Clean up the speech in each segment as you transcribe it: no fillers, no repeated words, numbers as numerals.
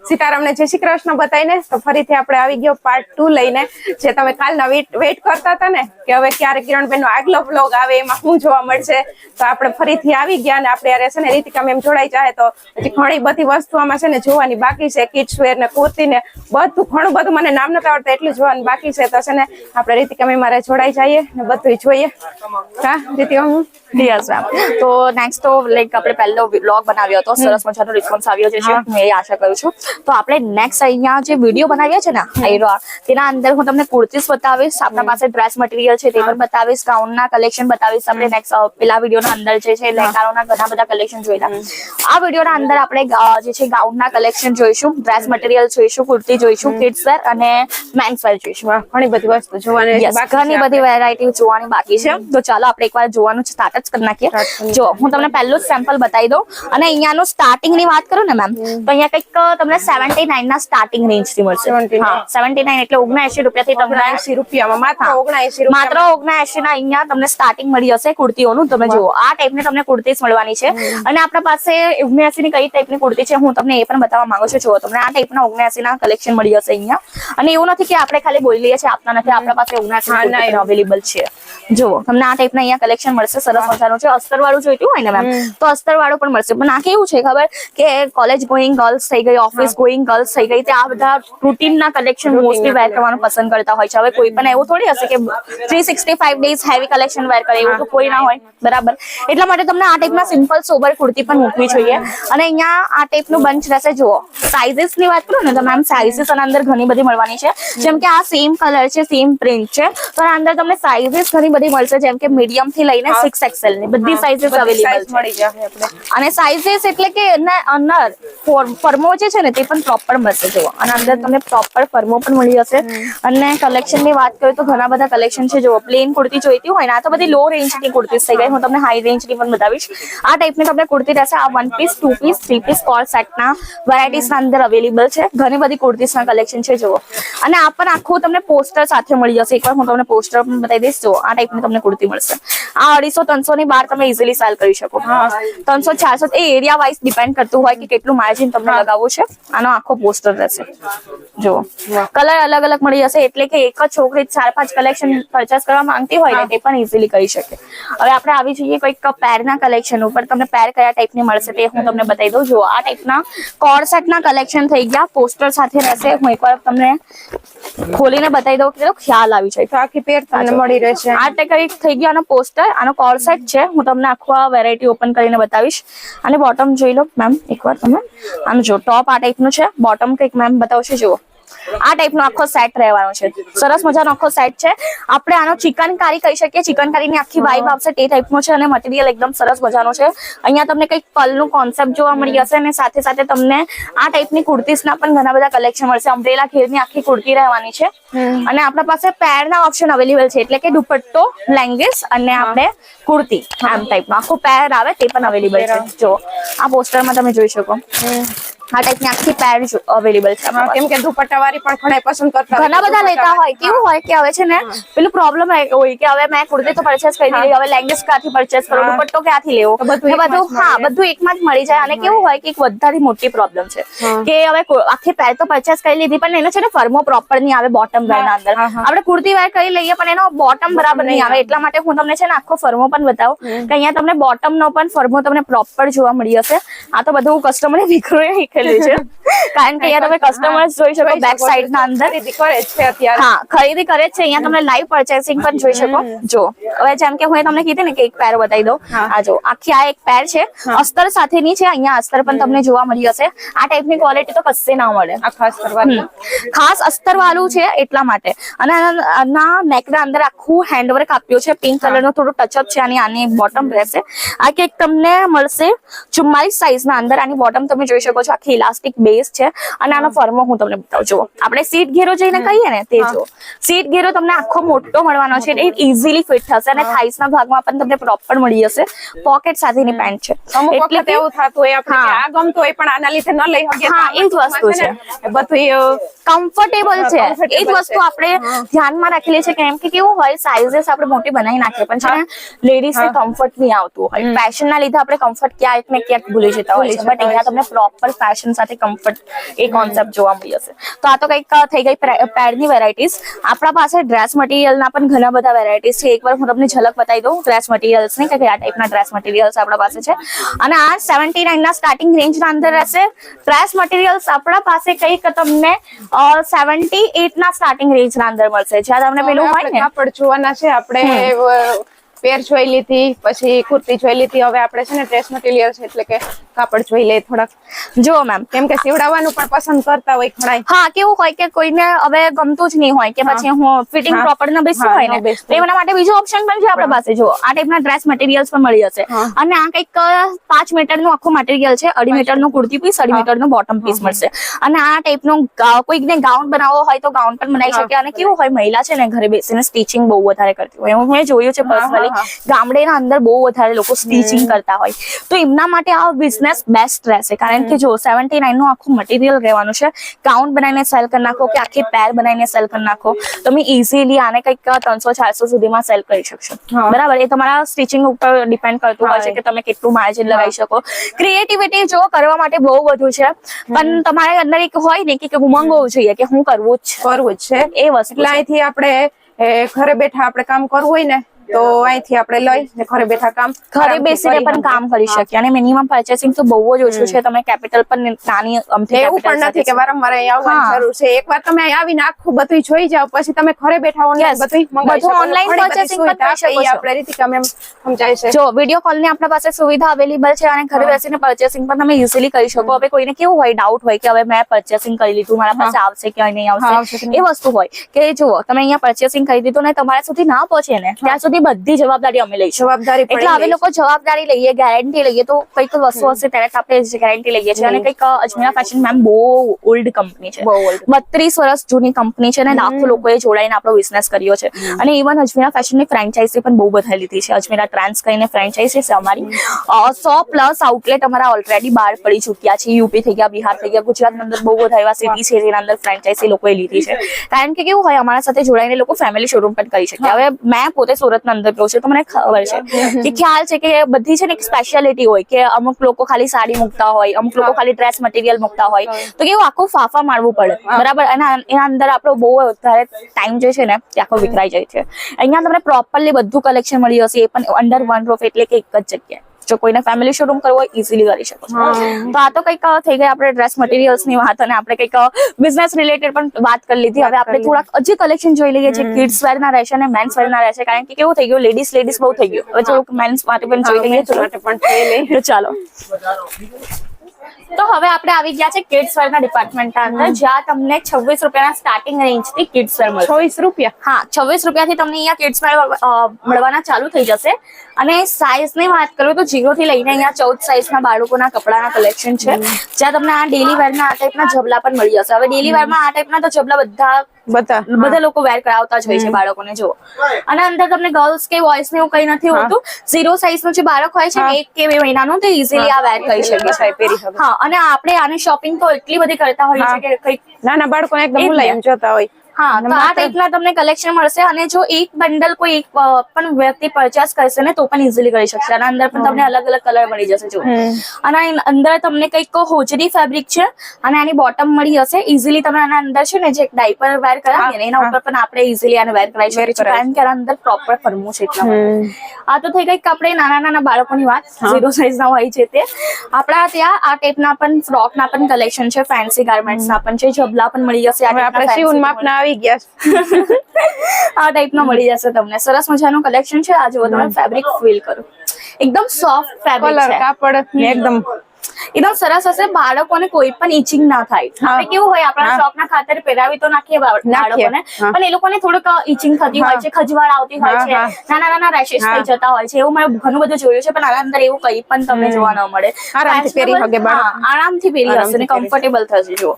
સીતારામને જય શ્રી કૃષ્ણ બતાવીને તો ફરીથી આપણે આવી ગયો પાર્ટ 2 લઈને, જે તમે કાલના વેટ કરતા હતા ને કે હવે ક્યારે કિરણબેન નો આગલો બ્લોગ આવે એમાં શું જોવા મળશે, તો આપણે ફરીથી આવી ગયા અને આપણે યારે છે ને રીતિકા મેમ જોડાઈ જાય તો હજી ઘણી બધી વસ્તુ આમાં છે ને જોવાની બાકી છે. કિડ્સ વેર ને કુર્તી ને બધું ઘણું બધું મને નામ નથી આવડતું એટલું જોવાનું બાકી છે. તો છે ને આપણે રીતિકા મેમ મારે જોડાઈ જઈએ ને બધું જોઈએ. હા રીતિકા હું યસ મેમ. તો નેક્સ્ટ તો લાઈક આપણે પહેલો વ્લોગ બનાવ્યો હતો, સરસ મજાનો રિસ્પોન્સ આવ્યો છે, હું એ આશા કરું છું. તો આપણે નેક્સ્ટ અહીંયા જે વિડીયો બનાવ્યા છે ને તેના અંદર હું તમને કુર્તીસ બતાવીશ, આપણા પાસે ડ્રેસ મટીરિયલ છે તે પણ બતાવીશ, ગાઉનના કલેક્શન બતાવીશ. આપણે નેક્સ્ટ પેલા વિડીયોના અંદર જે છે લહેંગાઓના ઘણા બધા કલેક્શન જોયેલા. આ વિડીયોના અંદર આપણે જે છે ગાઉનના કલેક્શન જોઈશું, ડ્રેસ મટીરિયલ જોઈશું, કુર્તી જોઈશું, કિડ્સ વેર અને મેન્સ વેર જોઈશું. ઘણી બધી વસ્તુ જોવાની ઘણી બધી વેરાયટી જોવાની બાકી છે. તો ચાલો આપણે એકવાર જોવાનું સ્ટાર્ટ જ કરી નાખીએ. જો હું તમને પહેલું જ સેમ્પલ બતાવી દઉં અને અહીંયાનું સ્ટાર્ટિંગ ની વાત કરું ને મેમ તો અહીંયા કંઈક તમને 79 ના સ્ટાર્ટિંગ રેન્જ થી મળશે. 79 એટલે 79 રૂપિયાથી તમને 79 રૂપિયામાં માત્ર 79 ના અહીંયા તમને સ્ટાર્ટિંગ મળી જશે કુર્તીઓનું. તમે જુઓ આ ટાઈપની તમને કુર્તીસ મળવાની છે અને આપણા પાસે 79 ની કઈ ટાઈપની કુર્તી છે હું તમને એ પણ બતાવવા માંગુ છું. જો તમને આ ટાઈપના 79 ના કલેક્શન મળી જશે અહીંયા. અને એવું નથી કે આપણે ખાલી બોલી લઈએ છીએ આપના નથી, આપણા પાસે 79 અવેલેબલ છે. જો તમને આ ટાઈપના અહીંયા કલેક્શન મળશે, સરસ મજાનું છે. અસ્તર વાળું જોઈતું હોય ને મેમ તો અસ્તર વાળું પણ મળશે. પણ આ કેવું છે ખબર કે કોલેજ ગોઈંગ ગર્લ્સ થઈ ગઈ, ઓફિસ ગોઈંગ ગર્લ્સ થઈ ગઈ, તે આ બધા રૂટીન ના કલેક્શન મોસ્ટલી વેર કરવાનું પસંદ કરતા હોય છે. હવે કોઈ પણ એવું થોડી હશે કે 365 ડેઝ હેવી કલેક્શન વેર કરે, એવું તો કોઈ ના હોય બરાબર. એટલા માટે તમને આ ટાઈપના સિમ્પલ સોબર કુર્તી પણ મૂકવી જોઈએ. અને અહીંયા આ ટાઈપનું બંચ રહેશે. જુઓ સાઇઝીસ ની વાત કરું ને તો મેમ સાઇઝીસ અને અંદર ઘણી બધી મળવાની છે. જેમ કે આ સેમ કલર છે, સેમ પ્રિન્ટ છે, તો અંદર તમને સાઇઝીસ ઘણી બધી મળશે. જેમ કે મીડિયમ થી લઈને 6XL ની બધી સાઇઝીસ અવેલેબલ મળી જશે આપણે. અને સાઇઝીસ એટલે કે અંદર ફર્મો જે છે ને તે પણ પ્રોપર મળશે. જુઓ અને અંદર તમને પ્રોપર ફર્મો પણ મળી જશે. અને કલેક્શન ની વાત કરીએ તો ઘણા બધા કલેક્શન છે. જુઓ પ્લેન કુર્તી જોઈતી હોય ને, આ તો બધી લો રેન્જ ની કુર્તી થઈ ગઈ, હું તમને હાઈ રેન્જ ની પણ બતાવીશ. આ ટાઈપની તમને કુર્તી રહેશે. આ 1 પીસ 2 પીસ 3 પીસ કોલ સેટ ના વેરાયટીઝ ના અંદર અવેલેબલ છે. ઘણી બધી કુર્તીઝ ના કલેક્શન છે. જુઓ અને આ પણ આખું તમને પોસ્ટર સાથે મળી જશે. એકવાર હું તમને પોસ્ટર પણ બતાવી દઈશ. જુઓ આ ટાઈપની તમને કુર્તી મળશે. આ 250-300 ની બહાર તમે ઇઝીલી સેલ કરી શકો. 300-400 એ એરિયા વાઇઝ ડિપેન્ડ કરતું હોય કે કેટલું માર્જિન તમને લગાવવું છે. આનો આખો પોસ્ટર રહેશે. જુઓ કલર અલગ અલગ મળી જશે. એટલે કે એક જ છોકરી 4-5 કલેક્શન પરચેસ કરવા માંગતી હોય ને તે પણ ઇઝીલી કરી શકે. હવે આપણે આવી જઈએ કોઈક પેરના કલેક્શન ઉપર. તમને પેર કયા ટાઈપની મળશે તે હું તમને બતાવી દઉં. જુઓ આ ટાઈપના કોડ સેટના કલેક્શન થઈ ગયા, પોસ્ટર સાથે રહેશે. હું એકવાર તમને ખોલીને બતાવી દઉં કે ખ્યાલ આવી જાય. તો આખી પેર તમને મળી રહેશે. આ ટાઈપ થઈ ગયો આનો પોસ્ટર, આનો કોડ સેટ છે. હું તમને આખું આ વેરાયટી ઓપન કરીને બતાવીશ. અને બોટમ જોઈ લો મેમ એકવાર તમે. આનું જો ટોપ આ ટાઈપનું છે, બોટમ કંઈક મેમ બતાવશે. જુઓ આ ટાઈપનો આખો સેટ રહેવાનો છે. સરસ મજાનો આખો સેટ છે. આપણે આનો ચિકનકારી કહી શકીએ. ચિકનકારીની આખી વાઇબ આવશે તે ટાઈપનો છે. અને મટીરિયલ એકદમ સરસ મજાનો છે. અહીંયા તમને કંઈક પલનું કોન્સેપ્ટ જોવા મળી જશે. અને સાથે સાથે તમને આ ટાઈપની કુર્તીસના પણ ઘણા બધા કલેક્શન મળશે. અમ્બ્રેલા ઘેરની આખી કુર્તી રહેવાની છે. અને આપણા પાસે પેરના ઓપ્શન અવેલેબલ છે. એટલે કે દુપટ્ટો, લેંગીસ અને આપણે કુર્તી આમ ટાઈપનો આખું પેર આવે તે પણ અવેલેબલ છે. જો આ પોસ્ટરમાં તમે જોઈ શકો આ ટાઈપની આખી પેર અવેલેબલ છે. કેમ કે દુપટ્ટા વાળી પણ ઘણા પસંદ કરતા ઘણા બધા લેતા હોય. કેવું હોય કે હવે છે ને પેલું પ્રોબ્લેમ હોય કે હવે મેં કુર્તી તો પરચેસ કરી લીધી, હવે લેંગીસ ક્યાંથી પરચેસ કરો, દુપટ્ટો ક્યાંથી લેવો, બધું એકમાં જ મળી જાય. અને કેવું હોય કે એક વધારે મોટી પ્રોબ્લેમ છે કે હવે આખી પેર તો પરચેસ કરી લીધી પણ એનો છે ને ફર્મો પ્રોપર નહીં આવે બોટમ વેર ના અંદર. આપણે કુર્તી વેર કરી લઈએ પણ એનો બોટમ બરાબર નહીં આવે. એટલા માટે હું તમને છે ને આખો ફર્મો પણ બતાવું કે અહીંયા તમને બોટમ નો પણ ફર્મો તમને પ્રોપર જોવા મળી જશે. આ તો બધું કસ્ટમરે વિખરેલું છે કારણ કે અહીંયા તમે કસ્ટમર્સ જોઈ શકો બેક સાઈડ ના અંદર ખરીદી કરે છે અત્યારે. હા ખરીદી કરે છે. અહીંયા તમે લાઈવ પરચેસિંગ પણ જોઈ શકો. જો હવે જેમ કે હું તમને કીધી ને કે એક પેર બતાવી દઉં. આ જો આખી આ એક પેર છે, અસ્તર સાથેની છે. અહીંયા અસ્તર પણ તમને જોવા મળી જશે. આ ટાઈપની ક્વોલિટી તો કશે ના મળે. ખાસ અસ્તર વાળું છે એટલા માટે. અને આના નેક ના અંદર આખું હેન્ડવર્ક આપ્યું છે. પિંક કલર નું થોડું ટચઅપ છે. આની બોટમ રહેશે. આ કેક તમને મળશે 44 સાઈઝ ના અંદર. આની બોટમ તમે જોઈ શકો છો. આખી ઇલાસ્ટિક બેઝ છે. અને આનો ફર્મો હું તમને બતાવું. જુઓ આપણે સીટ ઘેરો જઈને કહીએ ને તે જો સીટ ઘેરો તમને આખો મોટો મળવાનો છે. એ ઇઝીલી ફિટ થશે. અને થાઈસ ના ભાગમાં પણ તમને પ્રોપર મળી જશે. પોકેટ સાથેની પેન્ટ છે. એટલે એવું થતું હોય આપણે આ ગમતું હોય પણ આના લીધે ન લઈ શકીએ. હા એ જ વસ્તુ છે. બધું કમ્ફર્ટેબલ છે. એ જ વસ્તુ આપણે ધ્યાનમાં રાખેલી છે. કેમ કે કેવું હોય સાઇઝેસ આપણે મોટી બનાવી નાખીએ પણ છે ને લેડીઝ ને કમ્ફર્ટ નહીં આવતું હોય. ફેશન ના લીધે આપણે કમ્ફર્ટ ક્યાંક ને ક્યાંક ભૂલી જતા હોય છે. બટ અહીંયા તમને પ્રોપર ફેશન સાથે કમ્ફર્ટ એ કોન્સેપ્ટ જોવા મળી જશે. તો આ તો કંઈક થઈ ગઈ પેડની વેરાયટીઝ. આપણા પાસે ડ્રેસ મટીરિયલના પણ ઘણા બધા વેરાયટીઝ છે. એકવાર હું તમને ઝલક બતાવી દઉં ડ્રેસ મટીરિયલ્સની કે આ ટાઈપના ડ્રેસ મટીરિયલ્સ આપણા પાસે છે. અને આ 79 ના સ્ટાર્ટિંગ રેન્જના અંદર રહેશે. ડ્રેસ મટીરિયલ્સ આપણા પાસે કંઈક તમને 78 ના સ્ટાર્ટિંગ રેન્જના અંદર મળશે. જ્યાં તમને પેલું હોય ને કાપડ જોવાના છે આપણે પેર જોઈ લીધી, પછી કુર્તી જોઈ લીધી. હવે આપણે છે ને ડ્રેસ મટીરિયલ છે એટલે કે કાપડ જોઈ લે થોડાક. જો મેમ કેમ કે સીવડાવવાનું પણ પસંદ કરતા હોય ઘણા. હા, કેવું હોય કે કોઈને હવે ગમતું જ નહીં હોય કે પછી હું ફિટિંગ પ્રોપર ન બેસતું હોય ને, તો એના માટે બીજો ઓપ્શન પણ છે આપણા પાસે. જો આ ટાઈપના ડ્રેસ મટીરિયલ્સ પણ મળી જશે. અને આ કંઈક 5 મીટરનું આખું મટીરિયલ છે. 2.5 મીટરનું કુર્તી પીસ, 2.5 મીટરનું બોટમ પીસ મળશે. અને આ ટાઈપનું કોઈકને ગાઉન બનાવવો હોય તો ગાઉન પણ બનાવી શકે. અને કેવું હોય, મહિલા છે ને ઘરે બેસીને સ્ટિચિંગ બહુ વધારે કરતી હોય. હું જોયું છે પર્સનલી, ગામડેના અંદર બહુ વધારે લોકો સ્ટિચિંગ કરતા હોય. તો એમના માટે આ બિઝનેસ બેસ્ટ રહેશે. કારણ કે જો 79 નું આખું મટીરિયલ રહેવાનું છે. ગાઉન બનાવીને સેલ કરી નાખો કે આખી પેર બનાવીને સેલ કરી નાખો, તમે ઇઝીલી આને કંઈક 300-400 સુધીમાં સેલ કરી શકશો. બરાબર, એ તમારા સ્ટિચિંગ ઉપર ડિપેન્ડ કરતું હોય છે કે તમે કેટલું માર્જિન લગાવી શકો. ક્રિએટિવિટી જો કરવા માટે બહુ બધું છે, પણ તમારે અંદર એક હોય ને કે ઉમંગ હોવું જોઈએ કે હું કરવું જ છે એ વસ્તુ. એટલે અહીંથી આપણે ઘરે બેઠા આપણે કામ કરવું હોય ને તો અહીંથી આપણે લઈ ને ઘરે બેઠા કામ ઘરે બેસીને પણ કામ કરી શકીએ. અને મિનિમમ પર્ચેસિંગ તો બહુ જ ઓછું છે. તમે કેપિટલ પણ નાની અમથી એવું પણ નથી કે વારંવાર અહીં આવવાની જરૂર છે. એકવાર તમે અહીં આવીને આખું બધું જોઈ જાવ, પછી તમે ઘરે બેઠા ઓનલાઈન બધું ઓનલાઈન પર્ચેસિંગ પણ કરી શકો છો. આપણે રીતિકા મેમ સમજાય છે. જો વિડિયો કોલ ની આપણા પાસે સુવિધા અવેલેબલ છે અને ઘરે બેસીને પર્ચેસિંગ પણ તમે ઇઝીલી કરી શકો. હવે કોઈને કેવું હોય, ડાઉટ હોય કે હવે મેં પર્ચેસિંગ કરી લીધું, મારા પાસે આવશે કે નહીં આવશે, એ વસ્તુ હોય કે જુઓ તમે અહીંયા પર્ચેસિંગ કરી દીધું ને તમારા સુધી ના પહોંચે ને ત્યાં સુધી બધી જવાબદારી અમે લઈશું. એટલે હવે લોકો જવાબદારી લઈએ, ગેરંટી લઈએ. તો કઈક વસ્તુ હશે ત્યારે આપણે ગેરંટી લઈએ છીએ. અને કઈક અજમેરા ફેશન મેમ બહુ ઓલ્ડ કંપની છે, 32 વર્ષ જૂની કંપની છે અને લાખો લોકોએ જોડાઈને આપણો બિઝનેસ કર્યો છે. અને ઇવન અજમેરા ફેશનની ફ્રેન્ચાઇઝી પણ બહુ બધા લીધી છે. અજમેરા ટ્રાન્સ કરીને ફ્રેન્ચાઇઝી છે અમારી. 100+ આઉટલેટ અમારા ઓલરેડી બહાર પડી ચૂક્યા છે. યુપી થઈ ગયા, બિહાર થઈ ગયા, ગુજરાતની અંદર બહુ બધા એવા સિટી છે જેના અંદર ફ્રેન્ચાઇઝી લોકોએ લીધી છે. કારણ કે કેવું હોય, અમારા સાથે જોડાઈને લોકો ફેમિલી શોરૂમ પણ કરી શકે. હવે મેં પોતે સુરતના અંદર રહું છું તો મને ખબર છે કે ખ્યાલ છે કે બધી છે ને એક સ્પેશિયાલિટી હોય કે અમુક લોકો ખાલી સાડી મૂકતા હોય, અમુક લોકો ખાલી ડ્રેસ મટીરિયલ મૂકતા હોય. તો કેવું આખું ફાફા મારવું પડે. બરાબર, અને એના અંદર આપણો બહુ વધારે ટાઈમ જે છે ને તે આખો વિખરાઈ જાય છે. અહીંયા તમને પ્રોપરલી બધું કલેક્શન મળી જશે, એ પણ અંડર વન રૂફ, એટલે કે એક જ જગ્યાએ. જો કોઈને ફેમિલી શોરૂમ કરવો હોય ઇઝીલી કરી શકો છો. તો આ તો કંઈક થઈ ગઈ આપણે ડ્રેસ મટીરિયલ્સ ની વાત, અને આપણે કંઈક બિઝનેસ રિલેટેડ પણ વાત કરી લીધી. હવે આપણે થોડાક હજી કલેક્શન જોઈ લઈએ જે કિડ્સ વેર ના રહેશે અને મેન્સ વેર ના રહેશે. કારણ કે કેવું થઈ ગયું, લેડીઝ બહુ થઈ ગયું. હવે થોડુંક મેન્સ માટે પણ જોઈ લઈએ. તો ચાલો, તો હવે આપણે આવી ગયા છે કિડ્સ વેર ના ડિપાર્ટમેન્ટના અંદર, જ્યાં તમને 26 રૂપિયાના સ્ટાર્ટિંગ રેન્જ થી કિડ્સ વેર મળશે. 26 રૂપિયા? હા, 26 રૂપિયાથી તમને અહીંયા કિડ્સ વેર મળવાના ચાલુ થઈ જશે. અને સાઇઝ ની વાત કરું તો 0 થી લઈને અહીંયા 14 સાઇઝના બાળકોના કપડાના કલેક્શન છે. જ્યાં તમને આ ડેલી વેર ના આ ટાઈપના જબલા પણ મળી જશે. હવે ડેલી વેર માં આ ટાઈપના તો જબલા બધા લોકો વેર કરાવતા જ હોય છે બાળકોને. જો અને અંદર તમને ગર્લ્સ કે બોયઝ ને એવું કઈ નથી હોતું. 0 સાઇઝ નું જે બાળક હોય છે 1 કે 2 મહિનાનું, તે ઇઝીલી આ વેર કરી શકે છે. હા, અને આપણે આની શોપિંગ તો એટલી બધી કરતા હોઈએ છીએ કે કઈક નાના બાળકોને એકદમ મુલાયમ જોતા હોય. હા, તો આ ટાઈપના તમને કલેક્શન મળશે. અને જો એક બંડલ કોઈ એક પણ વ્યક્તિ પરચેસ કરશે ને તો પણ ઇઝીલી કરી શકશે. આના અંદર પણ તમને અલગ અલગ કલર મળી જશે. જો અને અંદર તમને કંઈક હોજરી ફેબ્રિક છે અને આની બોટમ મળી જશે. ઇઝીલી તમે આના અંદર છે ને જે ડાયપર વેર કરાવીએ ને એના ઉપર પણ આપણે ઇઝીલી આને વેર કરાવી શકીએ છીએ. કારણ કે આના અંદર પ્રોપર ફરમું છે એટલા માટે. આ તો થઈ ગઈ આપણે નાના બાળકોની વાત, 0 સાઇઝ ના હોય છે તે. આપણા ત્યાં આ ટાઈપના પણ ફ્રોક ના પણ કલેક્શન છે, ફેન્સી ગાર્મેન્ટ્સ ના પણ છે, જબલા પણ મળી જશે. આપણે સીવન માપના આવી ગયા. આ ટાઈપનો મળી જશે તમને. સરસ મજાનું કલેક્શન છે. આ જો તમે ફેબ્રિક ફીલ કરો, એકદમ સોફ્ટ ફેબ્રિક છે. કાપડ એકદમ સરસ હશે. બાળકોને કોઈ પણ ઇચિંગ ના થાય. આપણે કેવું હોય, આપણા શોખ ના ખાતર પહેરાવી તો નાખીએ બાળકોને, પણ એ લોકોને થોડુંક ઇચિંગ થતી હોય છે, ખજવાળ આવતી હોય છે, નાના રેશેસ થઈ જતા હોય છે. એવું મેં ઘણું બધું જોયું છે. પણ આના અંદર એવું કંઈ પણ તમને જોવા ન મળે. આરામથી પહેરી હશે ને કમ્ફર્ટેબલ થશે. જો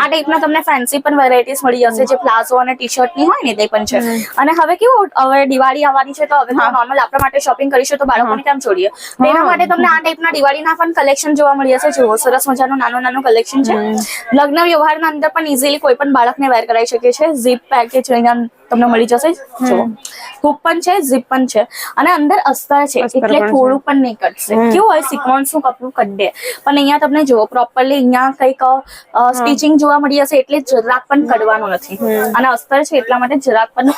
આ ટાઈપના તમને ફેન્સી પણ વેરાયટીઝ મળી જશે, જે પ્લાઝો અને ટી શર્ટ ની હોય ને તે પણ છે. અને હવે કેવું, હવે દિવાળી આવવાની છે તો હવે નોર્મલ આપણા માટે શોપિંગ કરીશું તો બાળકોને કેમ છોડીએ. તેના માટે તમને આ ટાઈપના દિવાળીના પણ કલેક્શન જોવા મળી જશે. જો સરસ મજાનું નાનું કલેક્શન છે. લગ્ન વ્યવહારના અંદર પણ ઇઝીલી કોઈ પણ બાળકને વેર કરાવી શકે છે. ઝીપ પેકેજ તમને મળી જશે. જો હુક પણ છે, ઝીપ પણ છે અને અંદર અસ્તર છે એટલે થોડું પણ નહીં કટશે. કેવું હોય સિક્વન્સ નું કપડું કટે પણ અહીંયા તમને જો પ્રોપરલી અહીંયા કઈક સ્ટિચિંગ જોવા મળી હશે એટલે જરાક પણ કડવાનું નથી અને અસ્તર છે એટલા માટે જરાક પણ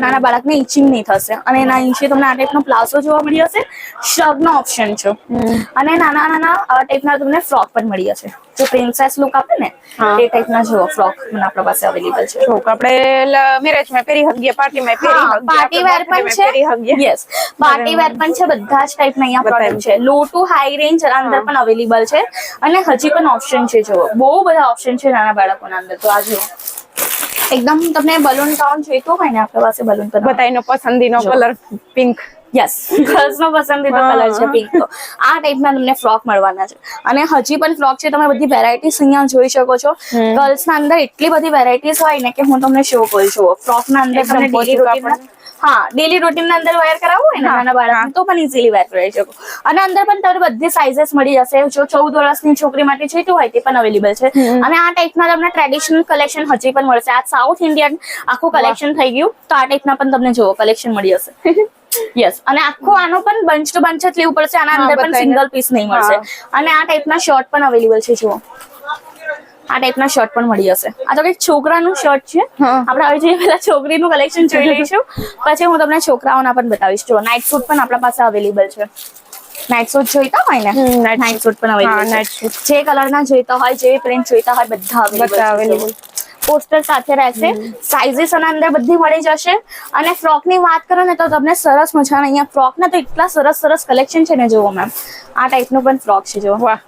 નાના બાળકને ઇચિંગ નહીં થશે. અને એના નીચે તમને આ ટાઈપનો પ્લાઝો જોવા મળી હશે, શર્ટ નો ઓપ્શન છે અને નાના નાના ટાઈપના તમને ફ્રોક પણ મળી હશે. જો પ્રિન્સેસ લુક આપે ને એ ટાઈપના જો ફ્રોક મને આપણા પાસે અવેલેબલ છે. આપણે મેરેજ માં પહેરી હગીએ, પાર્ટી માં પહેરી હગીએ, પાર્ટી વેર પણ છે. યસ, પાર્ટી વેર પણ છે. બધા જ ટાઈપના અહીંયા પ્રોડક્ટ છે. લો ટુ હાઈ રેન્જ અંદર પણ અવેલેબલ છે અને હજી પણ ઓપ્શન છે. જો બહુ બધા ઓપ્શન છે નાના બાળકોના અંદર. તો આ જો એકદમ તમને બલૂન ટાઉન જોઈતો હોય ને આપણા પાસે બલૂન પર બધાનો પસંદીનો કલર પિંક. યસ, ગર્લ્સ નો પસંદીદો કલર છે પિંક. તો આ ટાઈપના તમને ફ્રોક મળવાના છે અને હજી પણ ફ્રોક છે. તમે બધી વેરાયટીઝ અહીંયા જોઈ શકો છો. ગર્લ્સ ના અંદર એટલી બધી વેરાયટીઝ હોય ને કે હું તમને શો કરું છું. ફ્રોક ના અંદર તમને ડેલી રૂટીન, હા ડેલી રૂટીન ના અંદર વેર કરાવવું હોય ને નાના બાળકને તો પણ ઇઝીલી વેર કરી શકો. અને અંદર પણ તમને બધી સાઇઝેસ મળી જશે. જો 14 વર્ષની છોકરી માટે જોઈતું હોય તે પણ અવેલેબલ છે. અને આ ટાઈપના તમને ટ્રેડિશનલ કલેક્શન હજી પણ મળશે. આ સાઉથ ઇન્ડિયન આખું કલેક્શન થઈ ગયું તો આ ટાઈપના પણ તમને જો કલેક્શન મળી હશે. યસ, અને આખો આનો પણ બંચ ટુ બંચ જ લેવું પડશે. આના અંદર પણ સિંગલ પીસ નહીં મળશે. અને આ ટાઈપના શર્ટ પણ અવેલેબલ છે. જુઓ આ ટાઈપના શર્ટ પણ મળી હશે. આ તો કઈક છોકરાનું શર્ટ છે. આપણે હવે જોઈએ પહેલા છોકરીનું કલેક્શન જોઈ લઈશું, પછી હું તમને છોકરાઓના પણ બતાવીશ. જો નાઇટ સૂટ પણ આપણા પાસે અવેલેબલ છે. નાઇટ સૂટ જોઈતા હોય ને નાઇટ સૂટ પણ અવેલેબલ છે. જે કલરના જોઈતા હોય, જે પ્રિન્ટ જોઈતા હોય બધા અવેલેબલ. પોસ્ટર સાથે રહેશે. સાઇઝીસ અને અંદર બધી મળી જશે. અને ફ્રોક ની વાત કરો ને તો તમને સરસ મજાના અહીંયા ફ્રોક ના તો એટલા સરસ સરસ કલેક્શન છે ને. જુઓ મેમ આ ટાઈપનું પણ ફ્રોક છે. જો વાહ,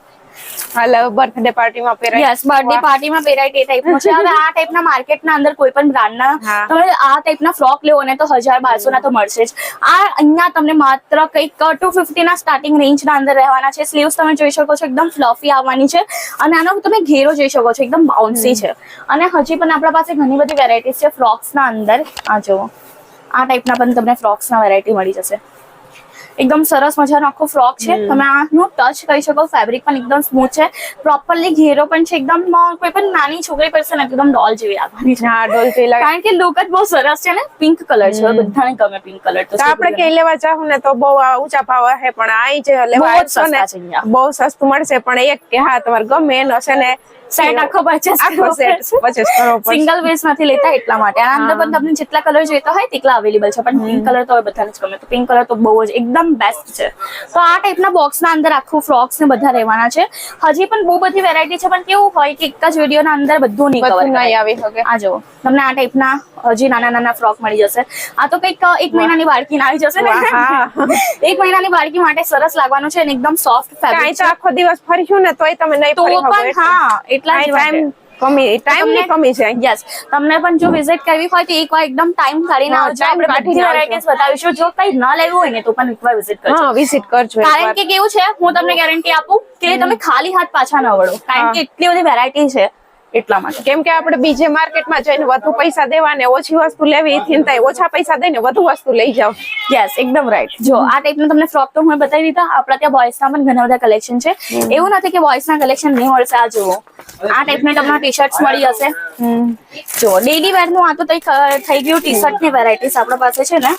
હાલ બર્થડે પાર્ટીમાં પહેરાય. યસ, બર્થડે પાર્ટીમાં પહેરાય તે ટાઈપનો છે. હવે આ ટાઈપના માર્કેટના અંદર કોઈ પણ બ્રાન્ડના તમે આ ટાઈપના ફ્રોક લેવો ને તો 1000-1200 ના તો મળશે જ. આ અહીંયા તમને માત્ર કંઈક 250 ના સ્ટાર્ટિંગ રેન્જના અંદર રહેવાના છે. સ્લીવ્સ તમે જોઈ શકો છો એકદમ ફ્લફી આવવાની છે અને આનો તમે ઘેરો જોઈ શકો છો એકદમ બાઉન્સી છે. અને હજી પણ આપણા પાસે ઘણી બધી વેરાયટીઝ છે ફ્રોક્સના અંદર. આ જુઓ આ ટાઈપના પણ તમને ફ્રોક્સના વેરાયટી મળી જશે. એકદમ સરસ મજાનો આખો ફ્રોક છે. તમે આનું ટચ કરી શકો. ફેબ્રિક પણ એકદમ સ્મૂથ છે. પ્રોપરલી ઘેરો પણ છે. એકદમ કોઈ પણ નાની છોકરી પડશે ને એકદમ ડોલ જેવી આવવાની છે. હા, ડોલ જેવી લાગે. કારણ કે લુક જ બહુ સરસ છે ને. પિંક કલર છે, બધાને ગમે પિંક કલર. તો આપણે ક્યાંય લેવા જાવ ને તો બહુ ઊંચા ભાવ હે, પણ અહીં જે લેવા આવશો ને બહુ સસ્તું મળશે. પણ એક કે હા તમારે ગમે એનો છે ને સેટ આખો પરચેસ કરવો પડશે. સિંગલ પીસ નથી લેતા એટલા માટે. આના અંદર પણ તમને જેટલા કલર જોઈતા હોય તેટલા અવેલેબલ છે. પણ પિંક કલર તો બધાને જ ગમે. તો પિંક કલર તો બહુ જ એકદમ બેસ્ટ છે. તો આ ટાઈપના બોક્સના અંદર આખું ફ્રોક્સ ને બધા રહેવાના છે. હજી પણ બહુ બધી વેરાયટી છે. પણ કેવું હોય કે એક જ વિડીયોના અંદર બધું નહીં કવર આવી શકે. આ જો તમને આ ટાઈપના હજી નાના નાના ફ્રોક મળી જશે. આ તો કંઈક 1 મહિનાની બાળકી આવી જશે ને. 1 મહિનાની બાળકી માટે સરસ લાગવાનું છે અને એકદમ સોફ્ટ ફેબ્રિક છે. આખો દિવસ ફરીશું ને તોય તમે નહીં ફરી શકો. હા, એટલા ટાઈમની કમી છે. યસ, તમને પણ જો વિઝિટ કરવી હોય તો એકવાર એકદમ ટાઈમ કાઢીને આવજો. આપણે બધી વેરાયટીઝ બતાવીશું. જો કંઈ ન લેવું હોય ને તો પણ એકવાર વિઝિટ કરજો. હા, વિઝિટ કરજો. કારણ કે કેવું છે, હું તમને ગેરંટી આપું કે તમે ખાલી હાથ પાછા ન વળો. કારણ કે એટલી બધી વેરાયટી છે એટલા માટે. કેમ કે આપણે બીજે માર્કેટમાં જઈને વધુ પૈસા દેવા ને ઓછી વસ્તુ લેવી એથી ઓછા પૈસા દઈને વધુ વસ્તુ લઈ જાવ. યસ, એકદમ રાઈટ. જો આ ટાઈપનું તમને ફ્રોક તો હું બતાવી દીધા. આપણા ત્યાં બોયઝના પણ ઘણા બધા કલેક્શન છે. એવું નથી કે બોયઝના કલેક્શન નહીં મળશે. આ જુઓ આ ટાઈપના તમને ટી શર્ટ્સ મળી જશે. જો ડેલી વેર નું આ તો થઈ ગયું. ટી શર્ટ ની વેરાયટીઝ આપણા પાસે છે ને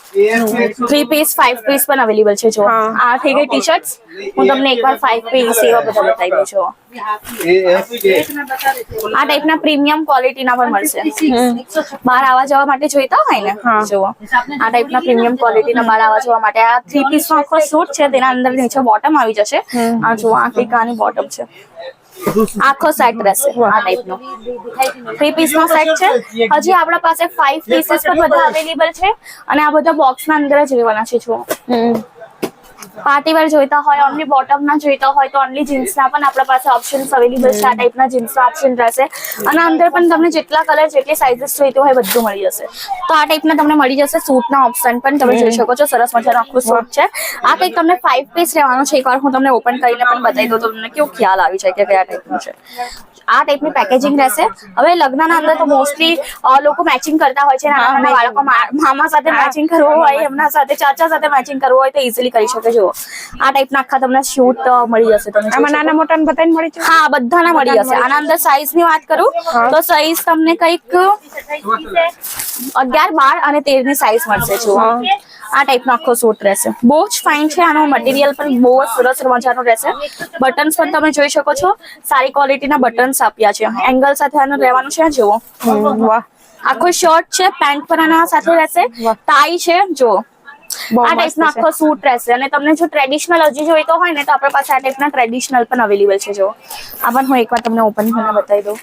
3 પીસ 5 પીસ પણ અવેલેબલ છે. જો આ થઈ ગઈ ટી શર્ટ્સ. હું તમને એકવાર 5 પીસ એવા બધા બતાવી દઉં છું. આ ટાઈપના પ્રીમિયમ ક્વોલિટીના પણ મળશે. બહાર આવવા જવા માટે જોઈતા હોય ને જુઓ આ ટાઈપના પ્રીમિયમ ક્વોલિટીના બહાર આવવા જવા માટે. આ 3 પીસ નો આખો સૂટ છે. તેના અંદર નીચે બોટમ આવી જશે. આ જુઓ આ કંઈક આની બોટમ છે. આખો સેટ રહેશે આ ટાઈપનો. 3 પીસ નો સેટ છે. હજી આપણા પાસે 5 પીસીસ પણ બધા અવેલેબલ છે અને આ બધા બોક્સના અંદર જ રહેવાના છે. જુઓ પાર્ટી વેર જોઈતા હોય, ઓનલી બોટમ ના જોઈતા હોય તો ઓનલી જીન્સ ના પણ આપણા પાસે ઓપ્શન્સ અવેલેબલ છે. આ ટાઈપના જીન્સ ના ઓપ્શન રહેશે અને અંદર પણ તમને જેટલા કલર જેટલી સાઇઝીસ જોઈતી હોય બધું મળી જશે. તો આ ટાઈપના તમને મળી જશે. સૂટ ના ઓપ્શન પણ તમે જોઈ શકો છો. સરસ મજાનું આખું સૂટ છે. આ કંઈક તમને 5 પીસ રહેવાનું છે. એકવાર હું તમને ઓપન કરીને પણ બતાવી દઉં તો તમને કેવું ખ્યાલ આવી જાય કે કયા ટાઈપનું છે. આ ટાઈપની પેકેજિંગ રહેશે. હવે લગ્નના અંદર તો મોસ્ટલી લોકો મેચિંગ કરતા હોય છે. નાના નાના બાળકો મામા સાથે મેચિંગ કરવું હોય, એમના સાથે ચાચા સાથે મેચિંગ કરવું હોય તો ઇઝીલી કરી શકે. જો આ ટાઈપના આખા તમને શૂટ મળી જશે. તમને આમાં નાના મોટા બધાને મળી જશે. હા, બધાના મળી જશે. આના અંદર સાઈઝ ની વાત કરું તો સાઈઝ તમને કંઈક 11, 12 અને 13 ની સાઈઝ મળશે જુઓ. આ ટાઈપનો આખો સૂટ રહેશે. બહુ જ ફાઇન છે. આનો મટીરિયલ પણ બહુ જ સરસ મજાનો રહેશે. બટન્સ પણ તમે જોઈ શકો છો. સારી ક્વોલિટીના બટન્સ આપ્યા છે. એંગલ સાથે આનું રહેવાનું છે જુઓ. વાહ, આખો શર્ટ છે, પેન્ટ પણ આના સાથે રહેશે, ટાઈ છે જુઓ. બહુ આ મસ્ત ટાઈપનો છે. આખો સૂટ રહેશે. અને તમને જો ટ્રેડિશનલ હજી જોઈતો હોય ને તો આપણા પાસે આ ટાઈપના ટ્રેડિશનલ પણ અવેલેબલ છે જુઓ. આ પણ હું એકવાર તમને ઓપન કરીને બતાવી દઉં.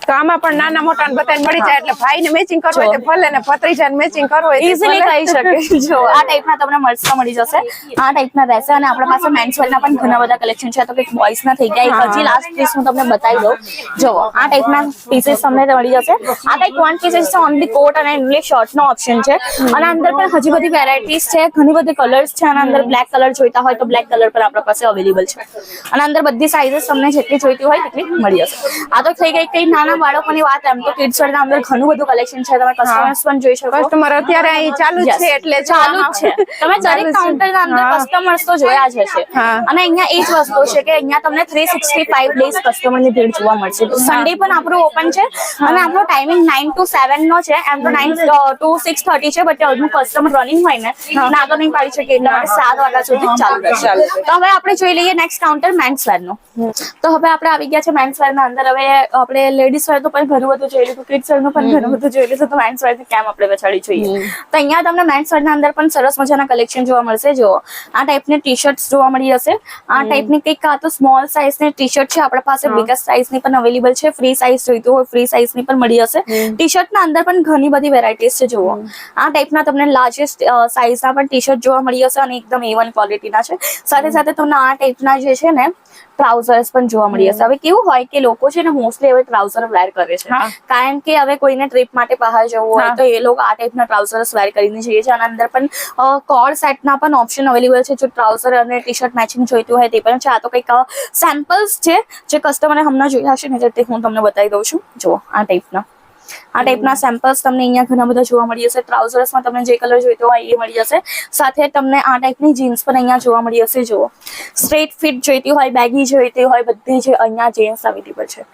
તો આમાં પણ નાના મોટા બધાને મળી જાય, એટલે ભાઈને મેચિંગ કરવું હોય તો ભલે, ને ભત્રીજાને મેચિંગ કરવું હોય તો ઇઝીલી ભલે. કરી શકે. જો આ ટાઈપના તમને મળી જશે. આ ટાઈપના રહેશે. અને આપણા પાસે મેન્સ વેરના પણ ઘણા બધા કલેક્શન છે. તો કંઈક બોયઝ ના થઈ ગયા. એક હજી લાસ્ટ પીસ હું તમને બતાવી દઉં. જો આ ટાઈપના પીસીસ તમને મળી જશે. આ કંઈક 1 પીસીસ છે. ઓનલી કોટ અને ઇંગ્લિશ શર્ટ નો ઓપ્શન છે. અને અંદર પણ હજી બધી વેરાયટીઝ છે. ઘણી બધી કલર્સ છે. અને અંદર બ્લેક કલર જોઈતા હોય તો બ્લેક કલર પણ આપણા પાસે અવેલેબલ છે. અને અંદર બધી સાઇઝીસ તમને જેટલી જોઈતી હોય તેટલી મળી જશે. આ તો થઈ ગઈ કઈ નાના બાળકોની વાત. એમ તો કિડ્સ વેરના અંદર ઘણું બધું કલેક્શન છે. તમે કસ્ટમર્સ પણ જોઈ શકો. કસ્ટમર અત્યારે અહીં ચાલુ જ છે, એટલે ચાલુ જ છે. તમે દરેક કાઉન્ટર ના અંદર કસ્ટમર્સ તો જોયા જ હશે. અને અહીંયા એ જ વસ્તુ છે કે અહીંયા તમને 365 ડેઝ કસ્ટમરની ભીડ જોવા મળશે. સન્ડે પણ આપણું ઓપન છે. અને આપણો ટાઈમિંગ 9 to 7 નો છે. એમ તો 9 to 6:30 છે. બટ હજુ કસ્ટમર રનિંગ હોય ને ના તો નહીં પાડી શકે, એટલા માટે 7 વાગ્યા સુધી ચાલુ રહેશે. તો હવે આપણે જોઈ લઈએ નેક્સ્ટ કાઉન્ટર મેન્સ વેર નો. તો હવે આપણે આવી ગયા છે મેન્સ વેર ના અંદર. હવે આપણે લેડીઝ વેર તો પણ ઘણું બધું જોઈ લીધું, કિડ્સ વેર નું પણ ઘણું બધું જોઈ લીધું. તો મેન્સ વેર કેમ આપણે વચાડી જોઈએ. તો અહીંયા તમને મેન્સ વેર ના અંદર પણ સરસ મજાના કલેક્શન જોવા મળશે. જો આ ટાઈપની ટી શર્ટ્સ જોવા મળી જશે. આ ટાઈપની કંઈક કાં તો સ્મોલ સાઇઝની ટી શર્ટ છે. આપણા પાસે બિગેસ્ટ સાઇઝની પણ અવેલેબલ છે. ફ્રી સાઇઝ જોઈતું હોય ફ્રી સાઇઝની પણ મળી જશે. ટી શર્ટના અંદર પણ ઘણી બધી વેરાયટીઝ છે. જુઓ આ ટાઈપના તમને લાર્જેસ્ટ સાઇઝના પણ ટી શર્ટ જોવા મળી જશે. અને એકદમ A1 ક્વોલિટીના છે. સાથે સાથે તમને આ ટાઈપના જે છે ને ટ્રાઉઝર્સ પણ જોવા મળી જશે. હવે કેવું હોય કે લોકો છે ને મોસ્ટલી હવે ટ્રાઉઝર વેર કરે છે. કારણ કે હવે કોઈને ટ્રીપ માટે બહાર જવું હોય તો એ લોકો આ ટાઈપના ટ્રાઉઝર્સ વેર કરીને જઈએ છે. આના અંદર પણ કોડ સેટના પણ ઓપ્શન અવેલેબલ છે. જો ટ્રાઉઝર અને ટી શર્ટ મેચિંગ જોઈતું હોય તે પણ છે. આ તો કંઈક સેમ્પલ્સ છે જે કસ્ટમરે હમણાં જોયા હશે ને તે હું તમને બતાવી દઉં છું. જો આ ટાઈપના સેમ્પલ્સ તમને અહીંયા ઘણા બધા જોવા મળી જશે. ટ્રાઉઝર્સમાં તમને જે કલર જોઈતો હોય એ મળી જશે. સાથે તમને આ ટાઈપની જીન્સ પણ અહીંયા જોવા મળી જશે. જુઓ સ્ટ્રેટ ફિટ જોઈતી હોય, બેગી જોઈતી હોય, બધી જ અહીંયા જીન્સ અવેલેબલ છે.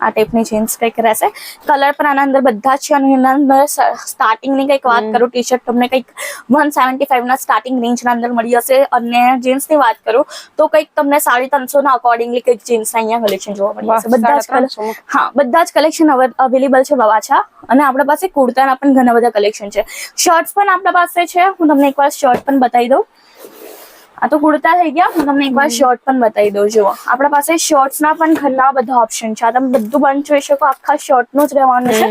આ ટાઈપની જીન્સ કંઈક રહેશે. કલર પણ આના અંદર બધા જ છે. અને એના અંદર સ્ટાર્ટિંગની કંઈક વાત કરું, ટી શર્ટ તમને કંઈક 175 ના સ્ટાર્ટિંગ રેન્જના અંદર મળી જશે. અને જીન્સની વાત કરું તો કંઈક તમને 350 ના અકોર્ડિંગલી કંઈક જીન્સ અહીંયા કલેક્શન જોવા મળી જશે. બધા જ કલર, હા બધા જ કલેક્શન અવેલેબલ છે પાછા. અને આપણા પાસે કુર્તાના પણ ઘણા બધા કલેક્શન છે. શર્ટ્સ પણ આપણા પાસે છે. હું તમને એકવાર શર્ટ પણ બતાવી દઉં. આ તો કુર્તા થઈ ગયા. હું તમને એકવાર શર્ટ પણ બતાવી દઉં. જુઓ આપણા પાસે શર્ટ્સના પણ ઘણા બધા ઓપ્શન છે. આ તમે બધું બંધ જોઈ શકો. આખા શર્ટનું જ રહેવાનું છે.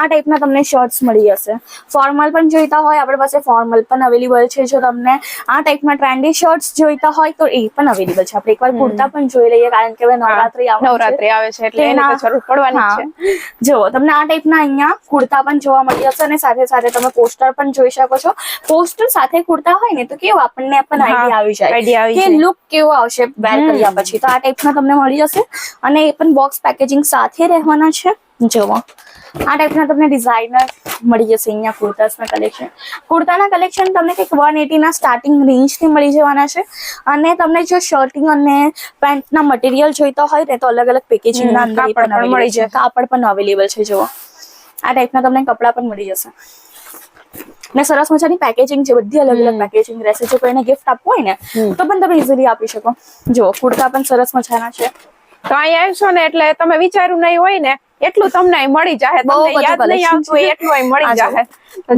આ ટાઈપના તમને શર્ટ્સ મળી જશે. ફોર્મલ પણ જોઈતા હોય આપણા પાસે ફોર્મલ પણ અવેલેબલ છે. જો તમને આ ટાઈપના ટ્રેન્ડી શર્ટ્સ જોઈતા હોય તો એ પણ અવેલેબલ છે. આપણે એકવાર કુર્તા પણ જોઈ લઈએ, કારણ કે હવે નવરાત્રી આવે છે એટલે એની તો જરૂર પડવાની છે. જો તમને આ ટાઈપના અહીંયા કુર્તા પણ જોવા મળી જશે. અને સાથે સાથે તમે પોસ્ટર પણ જોઈ શકો છો. પોસ્ટર સાથે કુર્તા હોય ને તો કેવું આપણને પણ આઈડિયા આવી જાય કે લુક કેવો આવશે વેર કર્યા પછી. તો આ ટાઈપના તમને મળી જશે. અને એ પણ બોક્સ પેકેજિંગ સાથે રહેવાના છે. જુઓ આ ટાઈપના તમને ડિઝાઇનર મળી જશે. અહીંયા કુર્તાસના કલેક્શન, કુર્તાના કલેક્શન તમને કંઈક 180 ના સ્ટાર્ટિંગ રેન્જથી મળી જવાના છે. અને તમને જો શર્ટિંગ અને પેન્ટના મટીરિયલ જોઈતા હોય ને તો અલગ અલગ પેકેજિંગના અંદર મળી જશે. કાપડ પણ અવેલેબલ છે. જુઓ આ ટાઈપના તમને કપડા પણ મળી જશે. ને સરસ મજાની પેકેજિંગ છે. બધી અલગ અલગ પેકેજિંગ રહેશે. જો કોઈને ગિફ્ટ આપવું હોય ને તો પણ તમે ઇઝીલી આપી શકો. જો કુર્તા પણ સરસ મજાના છે. તો અહીંયા આવશો ને એટલે તમે વિચાર્યું નહીં હોય ને એટલું તમને અહીં મળી જાય. તમને યાદ નહીં આવતું હોય એટલું અહીં મળી જાય.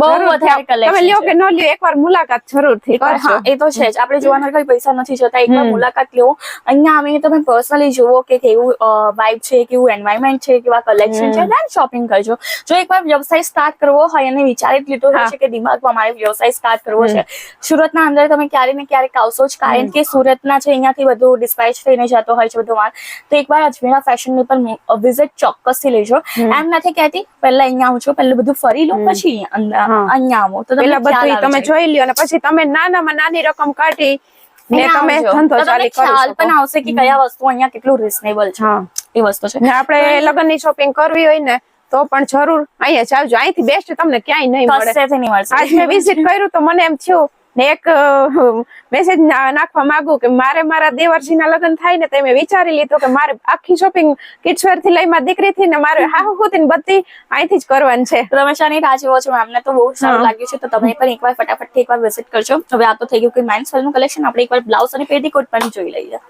બહુ વધારે કલેક્શન તમે લ્યો કે ન લ્યો, એકવાર મુલાકાત જરૂરથી કરજો. હા એ તો છે જ. આપણે જોવાના કોઈ પૈસા નથી જતા. એકવાર મુલાકાત લેવો. અહીંયા આવીને તમે પર્સનલી જુઓ કે કેવું વાઇબ છે, કેવું એન્વાયરમેન્ટ છે, કેવા કલેક્શન છે, દેન શોપિંગ કરજો. જો એકવાર વ્યવસાય સ્ટાર્ટ કરવો હોય અને વિચારી લીધો હશે કે દિમાગમાં મારે વ્યવસાય સ્ટાર્ટ કરવો છે, સુરતના અંદર તમે ક્યારે ને ક્યારેક આવશો જ. કારણ કે સુરતના છે અહીંયાથી બધું ડિસ્પેચ થઈને જતો હોય છે બધું માલ. તો એકવાર અજમેરા ફેશનની પણ વિઝિટ ચોક્કસથી લેજો. એમ નથી કહેતી પહેલા અહીંયા આવજો, પહેલા બધું ફરી લો પછી અહીંયા આવો તો પેલા બધું તમે જોઈ લ્યો અને પછી તમે નાનામાં નાની રકમ કાઢી ને તમે ધંધો ચાલુ કરી ખ્યાલ પણ આવશે કે કયા વસ્તુ અહીંયા કેટલું રીઝનેબલ છે. એ વસ્તુ છે. આપણે લગ્નની શોપિંગ કરવી હોય ને તો પણ જરૂર અહીંયા જ આવજો. અહીંથી બેસ્ટ તમને ક્યાંય નહીં મળે. કશેથી નહીં મળશે. આજ મેં વિઝિટ કર્યું તો મને એમ થયું ને એક મેસેજ નાખવા માંગુ કે મારે મારા દેવરજીના લગ્ન થાય ને તો મેં વિચારી લીધું કે મારે આખી શોપિંગ કિડ્સ વેર થી લઈ મારી દીકરી થી ને મારે હાહુ હુતી ને બધી અહીંથી જ કરવાની છે. રમેશાની રાહ જોવો છો મેમને તો બહુ સારું લાગ્યું છે, તો તમે પણ એકવાર ફટાફટ એકવાર વિઝિટ કરજો. હવે આ તો થઈ ગયું કે મેન્સ વેર નું કલેક્શન. આપણે એકવાર બ્લાઉઝ અને પેટીકોટ પણ જોઈ લઈએ.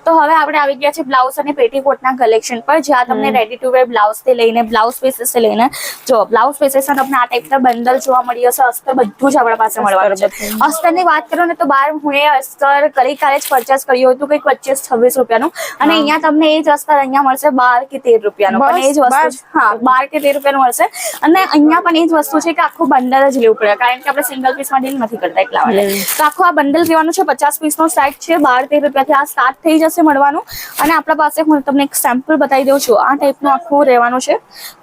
તો હવે આપણે આવી ગયા છે બ્લાઉઝ અને પેટીકોટના કલેક્શન પર, જ્યાં તમને રેડી ટુ વેર બ્લાઉઝ થી લઈને બ્લાઉઝ પીસીસ થી લઈને જો બ્લાઉઝ પીસીસ તમને આ ટાઈપના બંડલ જોવા મળી હશે. અસ્તર બધું જ આપણા પાસે મળવાનું છે. અસ્તરની વાત કરું ને તો બહાર હું એ અસ્તર ગઈકાલે જ પરચેસ કર્યું હતું કંઈક 25-26 રૂપિયાનું, અને અહીંયા તમને એ જ અસ્તર અહીંયા મળશે 12 કે 13 રૂપિયાનું. પણ એ જ વસ્તુ 12 કે 13 રૂપિયાનું મળશે. અને અહીંયા પણ એ જ વસ્તુ છે કે આખું બંડલ જ લેવું પડે, કારણ કે આપણે સિંગલ પીસમાં ડીલ નથી કરતા એટલા માટે. તો આખું આ બંડલ લેવાનું છે. 50 પીસનો સેટ છે. 12-13 રૂપિયાથી આ સ્ટાર્ટ થઈ જશે મળવાનું. અને આપણા પાસે હું તમને એક સેમ્પલ બતાવી દઉં છું. આ ટાઈપનું આખું રહેવાનું છે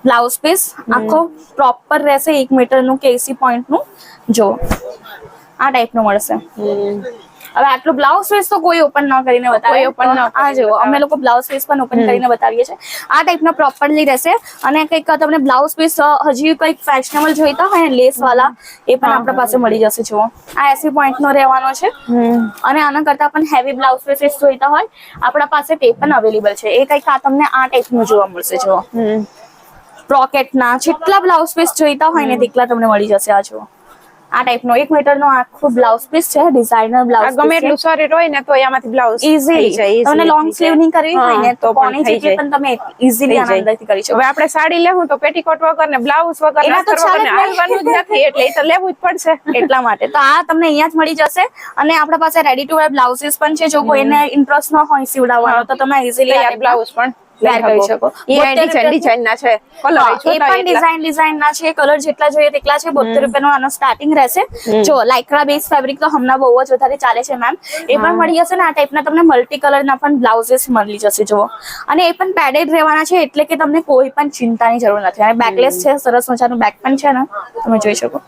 બ્લાઉઝ પીસ. આખો પ્રોપર રહેશે 1 મીટરનું કે 80 પોઈન્ટનું. જો આ ટાઈપનું મળશે. હવે આટલું બ્લાઉઝ પીસ તો કોઈ ઓપન ન કરીને બતાવે, પણ આ જો અમે લોકો બ્લાઉઝ પીસ પણ ઓપન કરીને બતાવીએ છીએ. આ ટાઈપનો પ્રોપરલી રહેશે. અને કંઈક તમને બ્લાઉઝ પીસ હજી કંઈક ફેશનેબલ જોઈતા હોય ને લેસ વાળા, એ પણ આપણા પાસે મળી જશે. જુઓ આ 80 પોઈન્ટ નો રહેવાનો છે. અને આના કરતા પણ હેવી બ્લાઉઝ પીસીસ જોઈતા હોય આપણા પાસે તે પણ અવેલેબલ છે. એ કંઈક આ તમને આ ટાઈપનું જોવા મળશે. જુઓ બ્રોકેટના જેટલા બ્લાઉઝ પીસ જોઈતા હોય ને તેટલા તમને મળી જશે. આ જુઓ આ ટાઈપનો 1 મીટરનો આખું બ્લાઉઝ પીસ છે. ડિઝાઇનર બ્લાઉઝ ગમે એટલું શરીર હોય ને તો આમાંથી બ્લાઉઝ ઈઝીલી તમને લોંગ સ્લીવ ની કરવી હોય ને તો કોની જગ્યાએ પણ તમે ઈઝીલી આના અંદરથી કરી શકો. હવે આપણે સાડી લેવું તો પેટીકોટ વગર ને બ્લાઉઝ વગર એના તો હાલવાનું જ નથી, એટલે એ તો લેવું જ પડશે. એટલા માટે તો આ તમને અહીંયા જ મળી જશે. અને આપણા પાસે રેડી ટુ વેર બ્લાઉઝીસ પણ છે. જો કોઈને ઇન્ટરેસ્ટ ન હોય સીવડાવવાનો તો તમે ઈઝીલી બ્લાઉઝ પણ વેર કરી શકો. ડિઝાઇન ના છે, કલર એ પણ ડિઝાઇન ના છે. કલર જેટલા જોઈએ તેટલા છે. 72 રૂપિયાનો આનો સ્ટાર્ટિંગ રહેશે. જો લાઇક્રા બેઝ ફેબ્રિક તો હમણાં બહુ જ વધારે ચાલે છે મેમ, એ પણ મળી જશે. ને આ ટાઈપના તમને મલ્ટી કલર ના પણ બ્લાઉઝીસ મળી જશે. જુઓ અને એ પણ પેડેડ રહેવાના છે, એટલે કે તમને કોઈ પણ ચિંતાની જરૂર નથી. અને બેકલેસ છે, સરસ મજાનું બેક પણ છે ને, તમે જોઈ શકો.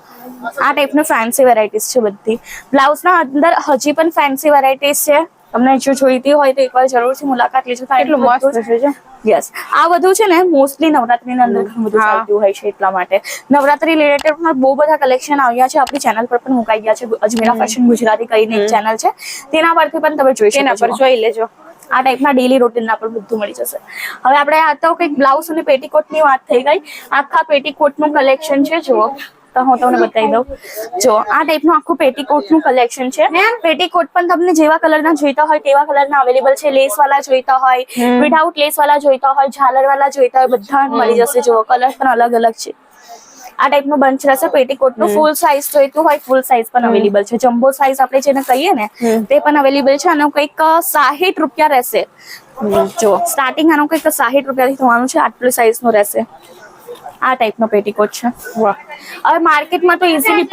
આ ટાઈપનું ફેન્સી વેરાયટીઝ છે બધી. બ્લાઉઝના અંદર હજી પણ ફેન્સી વેરાયટીઝ છે. તમને જો જોઈતી હોય તો એકવાર જરૂરથી મુલાકાત લેજો. કેટલું મસ્ત છે. યસ આ બધું છે ને મોસ્ટલી નવરાત્રીની અંદર ઘણું બધું ચાલતું હોય છે, એટલા માટે નવરાત્રી રિલેટેડ પણ બહુ બધા કલેક્શન આવ્યા છે. આપણી ચેનલ પર પણ મુકાઈ ગયા છે. અજમેરા ફેશન ગુજરાતી કરીને એક ચેનલ છે, તેના પરથી પણ તમે જોઈ શકો. તેના પર જોઈ લેજો. આ ટાઈપના ડેલી રૂટીનના પણ બધું મળી જશે. હવે આપણે આ તો કંઈક બ્લાઉઝ અને પેટીકોટની વાત થઈ ગઈ. આખા પેટીકોટનું કલેક્શન છે. જુઓ તો હું તમને બતાવી દઉં. જો આ ટાઈપનું આખું પેટીકોટનું કલેક્શન છે. પેટીકોટ પણ તમને જેવા કલરના જોઈતા હોય તેવા કલરના અવેલેબલ છે. લેસ વાળા જોઈતા હોય, વિધાઉટ લેસ વાળા જોઈતા હોય, ઝાલર વાળા જોઈતા હોય, બધા મળી જશે. જો કલર પણ અલગ અલગ છે. આ ટાઈપનું બંચ રહેશે પેટીકોટનું. ફૂલ સાઇઝ જોઈતું હોય ફૂલ સાઇઝ પણ અવેલેબલ છે. જમ્બો સાઇઝ આપણે જેને કહીએ ને તે પણ અવેલેબલ છે. અને કંઈક 60 રૂપિયા રહેશે. જો સ્ટાર્ટિંગ આનું કંઈક 60 રૂપિયાથી થવાનું છે. આટલું સાઇઝનું રહેશે. આ ટાઈપનો પેટીકોટ છે. હવે માર્કેટમાં તો ઈઝીલી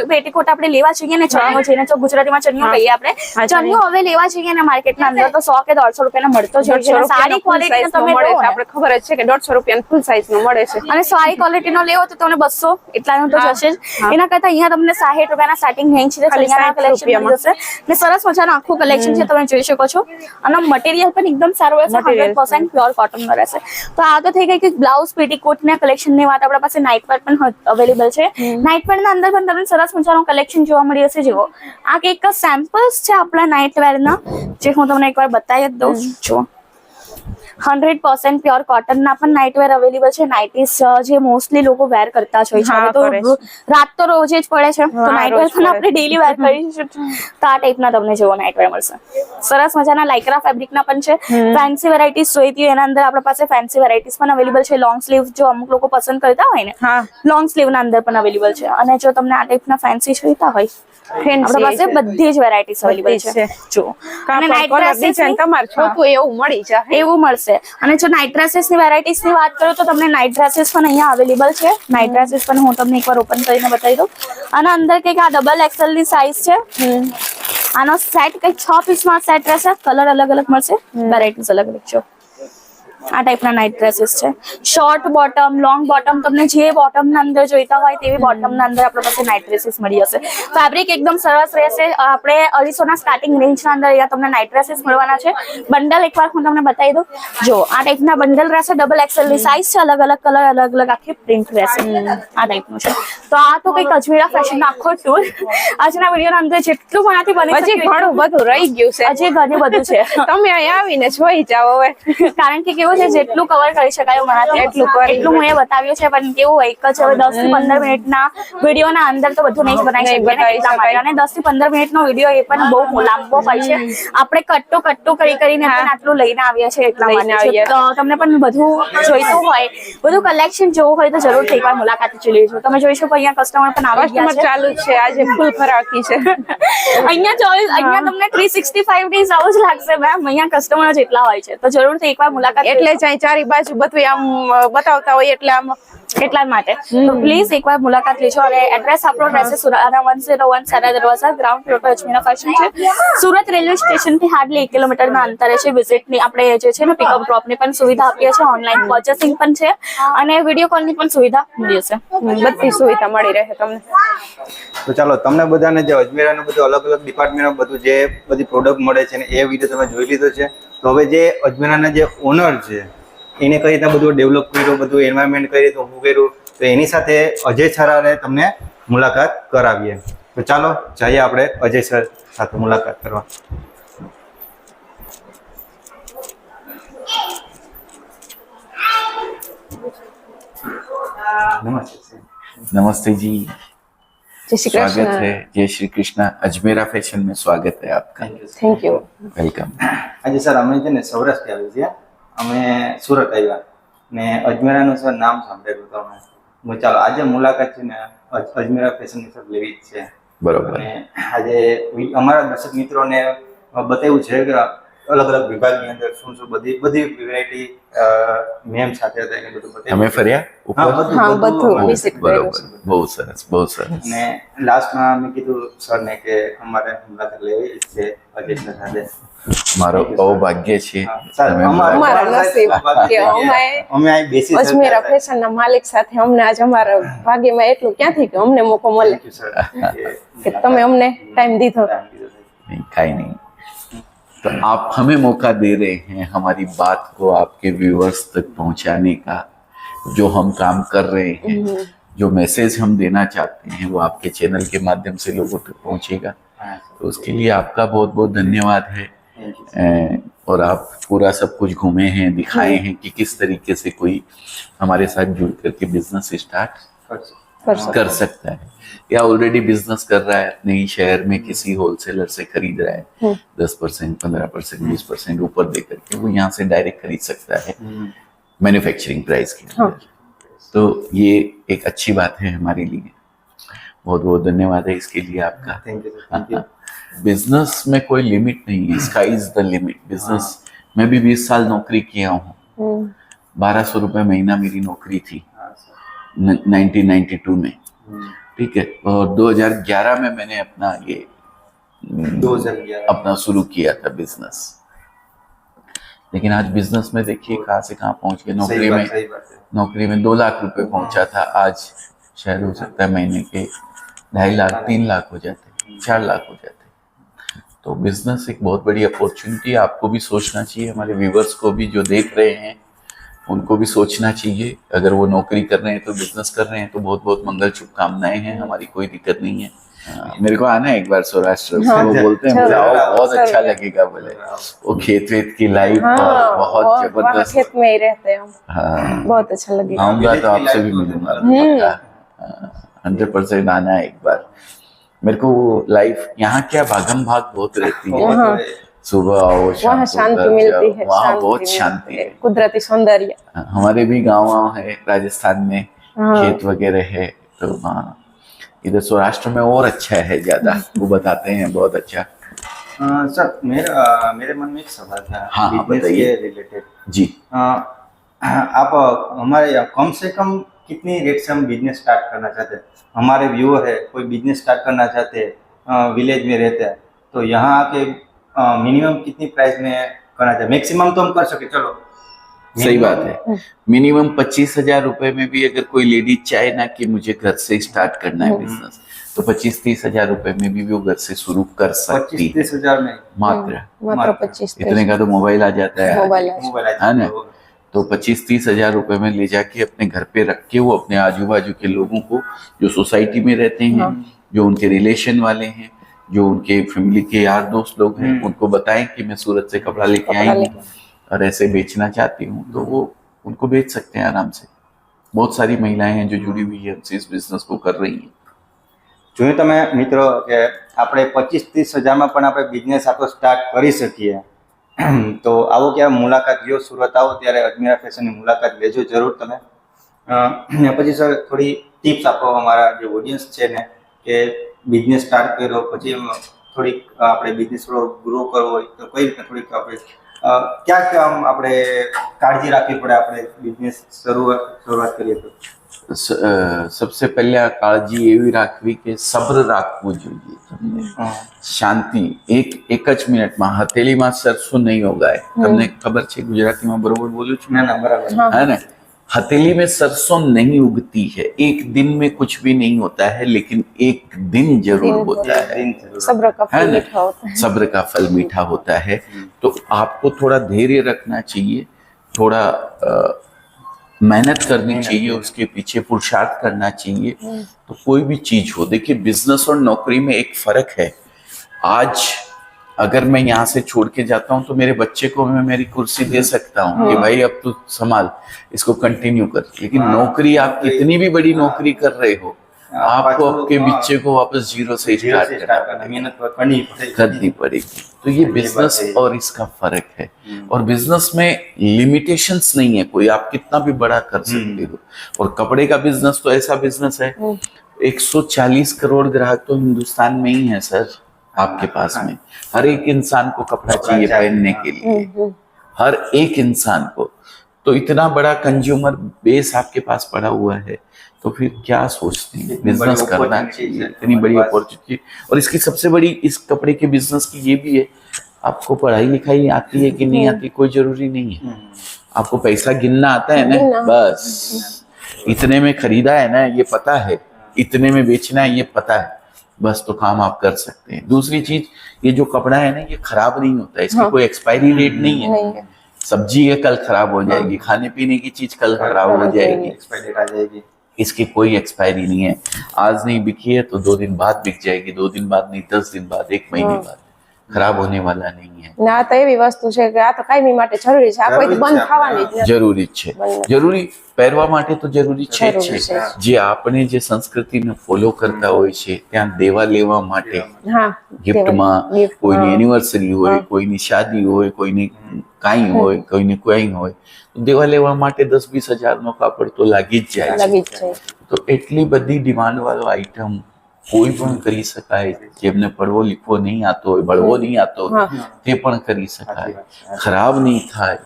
પેટીકોટ આપણે લેવા જઈએ ને, ચણિયો જઈને તો ગુજરાતીમાં ચણિયો કહીએ આપણે, ચણિયો હવે લેવા જઈએ ને માર્કેટના અંદર તો 100 કે 150 રૂપિયાનો મળતો જ છે. સારી ક્વોલિટીનો તમે મળે છે, આપણે ખબર જ છે કે 150 રૂપિયાનો ફૂલ સાઇઝ નો મળે છે. અને સારી ક્વોલિટીનો લેવો તો તમને 200 એટલાનો તો જશે જ. એના કરતા અહીંયા તમને 60 રૂપિયાના સ્ટાર્ટિંગ રેન્જ છે. ચણિયાના કલેક્શન મળી જશે ને સરસ મજાનું આખું કલેક્શન છે, તમે જોઈ શકો છો. અને મટીરિયલ પણ એકદમ સારું રહેશે. 100% પ્યોર કોટનનો રહેશે. તો આ તો થઈ ગઈ કે બ્લાઉઝ પેટીકોટના કલેક્શન ની વાત. આપણા પાસે નાઇટ વેર પણ અવેલેબલ છે. નાઇટ વેર ના અંદર પણ તમને સરસ મજાનું કલેક્શન જોવા મળી હશે. જુઓ આ કંઈક સેમ્પલ્સ છે આપણા નાઇટ વેર ના, જે હું તમને એકવાર બતાવી દઉં છું. 100% પ્યોર કોટન ના પણ નાઇટ વેર અવેલેબલ છે. નાઇટીસ જે મોસ્ટલી લોકો વેર કરતા જ હોય છે. હવે તો રાત તો રોજ જ પડે છે, તો નાઇટ વેર પણ આપણે ડેલી વેર કરીશું. તો આ ટાઈપના તમને જેવો નાઇટ વેર મળશે. સરસ મજાના લાઇક્રા ફેબ્રિક ના પણ છે. ફેન્સી વેરાયટીઝ જોઈતી હોય એના અંદર આપણા પાસે ફેન્સી વેરાયટીઝ પણ અવેલેબલ છે. લોંગ સ્લીવ જો અમુક લોકો પસંદ કરતા હોય ને, લોંગ સ્લીવ ના અંદર પણ અવેલેબલ છે. અને જો તમને આ ટાઈપના ફેન્સી જોઈતા હોય આપણા પાસે બધી જ વેરાયટીઝ અવેલેબલ છે. જો અને નાઇટ ડ્રેસીસ તમારે જોતું એવું મળી જાય, એવું મળશે. અને જો નાઇટ ડ્રેસીસ ની વેરાયટીઝ ની વાત કરું તો તમને નાઇટ ડ્રેસીસ પણ અહીંયા અવેલેબલ છે. નાઇટ ડ્રેસીસ પણ હું તમને એકવાર ઓપન કરીને બતાવી દઉં. અને અંદર કંઈક આ ડબલ એક્સેલ ની સાઇઝ છે. આનો સેટ કંઈક 6 પીસમાં સેટ રહેશે. કલર અલગ અલગ મળશે, વેરાયટીઝ અલગ અલગ છે. આ ટાઈપના નાઇટ ડ્રેસીસ છે, શોર્ટ બોટમ, લોંગ બોટમ, તમને જે બોટમના અંદર જોઈતા હોય તેવી બોટમના અંદર આપણા પાસે નાઇટ ડ્રેસીસ મળી જશે. ફેબ્રિક એકદમ સરસ રહેશે. આપણે 250 ના સ્ટાર્ટિંગ રેન્જના અંદર અહીંયા તમને નાઇટ ડ્રેસીસ મળવાના છે. બંડલ એકવાર હું તમને બતાવી દઉં. જો આ ટાઈપના બંડલ રહેશે, ડબલ એક્સેલ ની સાઇઝ છે, અલગ અલગ કલર, અલગ અલગ આખી પ્રિન્ટ રહેશે. આ ટાઈપનું છે. તો આ તો કંઈક અજમેરા ફેશનનો આખો ટૂર. આજના વિડીયોના અંદર જેટલું મનાથી બની હજી ઘણું બધું રહી ગયું છે, હજી ઘણું બધું છે. તમે અહીંયા આવીને જોઈ જાઓ હવે. કારણ કે કેવું છે, જેટલું કવર કરી શકાય મારાથી એટલું હું એ બતાવ્યું છે. પણ કેવું હોય એક જ હવે 10 થી 15 મિનિટના વિડીયોના અંદર તો બધું નહીં બનાવી શકીએ ને, એટલા માટે. અને 10 થી 15 મિનિટનો વિડીયો એ પણ બહુ લાંબો હોય છે. આપણે કટ્ટો કરીને પણ આટલું લઈને આવ્યા છે એટલા માટે. તો તમને પણ બધું જોઈતું હોય, બધું કલેક્શન જોવું હોય તો જરૂરથી એકવાર મુલાકાત લઈ લેજો. તમે જોઈ શકો અહીંયા કસ્ટમર પણ આવી ગયા છે. ચાલુ જ છે, આજે ફૂલ ફરાકી છે. અહીંયા તમને 365 ડેઝ આવું જ લાગશે મેમ. અહીંયા કસ્ટમર જેટલા હોય છે, તો જરૂરથી એકવાર મુલાકાત એટલે જ અહીં ચારે બાજુ બધું આમ બતાવતા હોય એટલે આમ એટલા માટે તો પ્લીઝ એકવાર મુલાકાત લેજો. અને એડ્રેસ આપણો રહેશે સુરતના 101 સારા દરવાજા, ગ્રાઉન્ડ ફ્લોર પર અજમેરા ફેશન છે. સુરત રેલવે સ્ટેશન થી હાર્ડલી 1 કિલોમીટરના અંતરે છે. વિઝિટની આપણે જે છે ને પિકઅપ ડ્રોપની પણ સુવિધા આપીએ છીએ, ઓનલાઈન પર્ચેસિંગ પણ છે અને વિડીયો કોલની પણ સુવિધા મળી છે. બધી સુવિધા મળી રહે તમને. તો ચાલો, તમને બધાને જે અજમેરાનું બધું અલગ અલગ ડિપાર્ટમેન્ટમાં બધું જે બધી પ્રોડક્ટ મળે છે ને એ વિડીયો તમે જોઈ લીધો છે. તો હવે જે અજમેરાના જે ઓનર છે એને કઈ રીતના બધું ડેવલપ કર્યું, બધું એન્વાયરમેન્ટ કઈ રીતે ઊભું કર્યું, તો એની સાથે અજય સરાને તમને મુલાકાત કરાવીએ. તો ચાલો જઈએ આપણે અજય સર સાથે મુલાકાત કરવા. નમસ્તે. नमस्ते जी, જય શ્રી स्वागत કૃષ્ણ. है. जय श्री कृष्णा. अजमेरा फैशन में स्वागत है आपका. Thank you. वेलकम. આજે સર અમે છે ને સૌરાષ્ટ્ર આવી છીએ, અમે સુરત આવ્યા ને અજમેરાનું સર નામ સાંભળેલું તો અમે ચાલો આજે મુલાકાત છે ને અજમેરા ફેશનની સર લેવી જ છે. बरोबर. અને આજે અમારા દર્શક મિત્રોને બતાવ્યું છે કે અલગ અલગ વિભાગની અંદર શું શું બધી વેરાયટી મેમ સાથે હતા એને બધું બતાવ્યું. हमें फरिया હા, ऊपर. બધું बहू- visit કર્યું છે. बरोबर, बहुत सरस, बहुत सरस. ને લાસ્ટમાં મેં કીધું સરને કે અમારે મુલાકાત લેવી જ છે અજય સર સાથે. મારો સૌભાગ્ય છે. સર, તમે અમારા મુલાકાત- નસીબ કે અમે અહીં બેસી અજમેરા ફેશનના માલિક સાથે અમને આજ અમારા ભાગ્યમાં એટલું ક્યાંથી કે અમને મોકો મળે કે તમે અમને ટાઈમ દીધો. नहीं, खाई नहीं. तो आप हमें मौका दे रहे हैं हमारी बात को आपके व्यूअर्स तक पहुंचाने का. जो हम काम कर रहे हैं, जो मैसेज हम देना चाहते हैं, वो आपके चैनल के माध्यम से लोगों तक पहुंचेगा. तो उसके लिए आपका बहुत बहुत धन्यवाद है. और आप पूरा सब कुछ घूमे हैं, दिखाए हैं कि किस तरीके से कोई हमारे साथ जुड़ करके बिजनेस स्टार्ट कर सकता है या ऑलरेडी बिजनेस कर रहा है अपने ही शहर में किसी होलसेलर से खरीद रहा है 10%, 15%, 20% ऊपर दे करके वो यहाँ से डायरेक्ट खरीद सकता है मैन्युफैक्चरिंग प्राइस के अंदर. तो ये एक अच्छी बात है हमारे लिए. बहुत बहुत धन्यवाद है इसके लिए आपका. Thank you sir, thank you. Business में कोई लिमिट नहीं है, sky is the limit. Business मैं भी 20 साल नौकरी किया हूँ. 1200 रुपये महीना मेरी नौकरी थी 1992 में. ठीक है. और 2011 में मैंने अपना ये 2011 अपना शुरू किया था बिजनेस. लेकिन आज बिजनेस में देखिए कहाँ से कहाँ पहुंच गए. सही बात है. नौकरी में 2 लाख रुपए पहुंचा था, आज शायद हो सकता है महीने के 2.5 लाख 3 लाख हो जाते, 4 लाख हो जाते. तो बिजनेस एक बहुत बड़ी अपॉर्चुनिटी है. आपको भी सोचना चाहिए, हमारे व्यूवर्स को भी जो देख रहे हैं उनको भी सोचना चाहिए. अगर वो नौकरी कर रहे हैं तो बिजनेस कर रहे हैं तो बहुत बहुत मंगल शुभकामनाएं हैं. हमारी कोई दिक्कत नहीं है. मेरे को आना है एक बार सौराष्ट्र से. वो बोलते हैं बुलाओ, बहुत अच्छा लगेगा बोले. वो खेत वेत की लाइफ बहुत वहाँ जबरदस्त. खेत में ही रहते हैं हम, हाँ, बहुत अच्छा लगेगा. आऊंगा तो आपसे भी मिलूंगा पक्का. 100% आना है एक बार. मेरे को लाइफ यहाँ क्या भागम भाग बहुत रहती है. हाँ. सुबह आओ शाम वहाँ को शांति घर मिलती जाओ. है, वहाँ बहुत मिलती शांति है. कुदरती सौंदर्य. हमारे भी गाँव है राजस्थान में, हाँ. खेत वगैरह है. तो हाँ, इधर सौराष्ट्र में और अच्छा है ज्यादा. वो बताते हैं बहुत अच्छा. सर मेरे मन में एक सवाल था. हाँ, हाँ, बिजनेस बताइए. के रिलेटेड. जी. आप हमारे यहाँ कम से कम कितनी रेट से हम बिजनेस स्टार्ट करना चाहते हैं? हमारे व्यूअर है, कोई बिजनेस स्टार्ट करना चाहते हैं, विलेज में रहते हैं, तो यहाँ आके मिनिमम कितनी प्राइस में करना चाहिए? मैक्सिमम तो हम कर सके, चलो सही बात है। मिनिमम 25,000 रुपए में भी अगर कोई लेडीज चाहे ना कि मुझे घर से स्टार्ट करना है बिजनेस, तो 25-30,000 रुपए में भी वो घर से शुरू कर सकती है 25-30 हजार में मात्र। માત્ર 25 इतने का तो मोबाइल आ जाता है મોબાઈલ मोबाइल है ना। तो 25-30 हजार रुपए में ले जाके अपने घर पे रख के वो अपने आजू बाजू के लोगों को, जो सोसाइटी में रहते हैं, जो उनके रिलेशन वाले हैं, जो उनके फैमिली के यार दोस्त लोग हैं, उनको बताएं कि मैं सूरत से कपड़ा लेके आई हूँ और ऐसे बेचना चाहती हूँ, तो वो उनको बेच सकते हैं आराम से। बहुत सारी महिलाएं हैं जो जुड़ी हुई है हमसे, इस बिजनेस को कर रही हैं। જોયું તમે મિત્રો કે આપણે 25-30 હજારમાં પણ આપણે બિઝનેસ આપણો સ્ટાર્ટ કરી શકીએ। તો આવો ક્યારે મુલાકાત લ્યો, સુરત આવો ત્યારે અજમેરા ફેશનની મુલાકાત લેજો જરૂર તમે। ને પછી સર થોડી ટિપ્સ આપો અમારા જે ઓડિયન્સ છે ને કે બિઝનેસ સ્ટાર્ટ કર્યો પછી થોડીક આપણે બિઝનેસ થોડો ગ્રો કરવો હોય તો કઈ રીતે થોડીક આપણે ક્યાં ક્યાં આપણે કાળજી રાખવી પડે આપણે બિઝનેસ શરૂઆત કરીએ તો? सबसे पहले काळजी एवी राखवी के सब्र राखવું જોઈએ તમને। શાંતિ, એક જ મિનિટમાં હથેળીમાં સરસો નહીં ઉગાય। તમને ખબર છે ગુજરાતીમાં બરોબર બોલું છું ના ના બરાબર है ना। हथेली में सरसों नहीं उगती है, एक दिन में कुछ भी नहीं होता है, लेकिन एक दिन जरूर होता है, સબ્ર કા है ફલ ना। મીઠા હોતા है। सब्र का फल मीठा होता है। तो आपको थोड़ा धैर्य रखना चाहिए, थोड़ा मेहनत करनी चाहिए, उसके पीछे पुरुषार्थ करना चाहिए। तो कोई भी चीज हो, देखिए बिजनेस और नौकरी में एक फर्क है। आज अगर मैं यहाँ से छोड़ के जाता हूँ तो मेरे बच्चे को मैं मेरी कुर्सी दे सकता हूँ कि भाई अब तू संभाल, इसको कंटिन्यू कर। लेकिन नौकरी, आप कितनी भी बड़ी नौकरी कर रहे हो, आपको आपके बच्चे को वापस जीरो से स्टार्ट करना, मेहनत करनी पड़ेगी। तो ये बिजनेस और इसका फर्क है। और बिजनेस में लिमिटेशंस नहीं है कोई, आप कितना भी बड़ा कर सकते हो। और कपड़े का बिजनेस तो ऐसा बिजनेस है, 140 करोड़ ग्राहक तो हिंदुस्तान में ही है सर आपके पास में। हर एक इंसान को कपड़ा चाहिए पहनने के लिए, हर एक इंसान को। तो इतना बड़ा कंज्यूमर बेस आपके पास पड़ा हुआ है, तो फिर क्या सोचते हैं, बिजनेस करना चाहिए। इतनी बड़ी अपॉर्चुनिटी, और इसकी सबसे बड़ी इस कपड़े के बिजनेस की ये भी है, आपको पढ़ाई लिखाई आती है कि नहीं आती कोई जरूरी नहीं है। आपको पैसा गिनना आता है ना, बस इतने में खरीदा है ना ये पता है, इतने में बेचना है ये पता है, बस तो काम आप कर सकते हैं। दूसरी चीज, ये जो कपड़ा है ना ये खराब नहीं होता है, इसकी कोई एक्सपायरी डेट नहीं है। सब्जी है कल खराब हो जाएगी, खाने पीने की चीज कल खराब हो जाएगी, एक्सपायरी डेट आ जाएगी, इसकी कोई एक्सपायरी नहीं है। आज नहीं बिकी है तो 2 दिन बाद बिक जाएगी, 2 दिन बाद नहीं 10 दिन बाद, 1 महीने बाद, खराब होने वाला नहीं है। ના તો એવી વસ્તુ છે કે આ તો કાયમી માટે જરૂરી છે, આ કોઈ બંધ થવાની જ નથી। જરૂરી છે, જરૂરી પહેરવા માટે તો જરૂરી છે જ જરૂરી છે। છે। જે આપણે જે સંસ્કૃતિને ફોલો કરતા હોય છે ત્યાં દેવા લેવા માટે, હા ગિફ્ટમાં gift, કોઈની હા। એનિવર્સરી હોય, કોઈની શાદી હોય, કોઈની કાંઈ હોય, કોઈને કોઈ હોય, તો દેવા લેવા માટે 10-20 હજારનો કાપડ તો લાગી જ જાય લાગી જ છે। જાય। તો એટલી બધી ડિમાન્ડ વાળો આઈટમ કોઈ પણ કરી શકાય। જેમને પડવો લીખવો નહીં આતો હોય, બળવો નહીં આતો હોય, તે પણ કરી શકાય, ખરાબ નહીં થાય।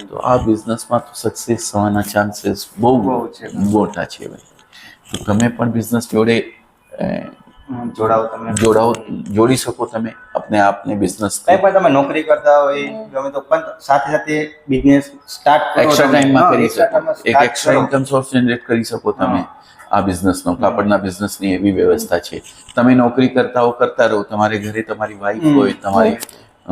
તો આ બિઝનેસમાં તો સક્સેસ થવાના ચાન્સીસ બહુ મોટા છે ભાઈ। તો તમે પણ બિઝનેસ જોડે જોડાઓ તમે, જોડી શકો તમે अपने आपने बिजनेस કઈ પણ તમે નોકરી કરતા હોય ગમે તો પણ સાથે સાથે બિઝનેસ સ્ટાર્ટ કરો, एक्स्ट्रा टाइम में હા, કરી extra શકો, time માં એક start એક્સ્ટ્રા કરો। ઇન્કમ સોર્સ જનરેટ કરી શકો તમે આ બિઝનેસનો। કાપડના બિઝનેસની એવી વ્યવસ્થા છે, તમે નોકરી કરતા રહો, તમારે ઘરે તમારી વાઈફ હોય, તમારી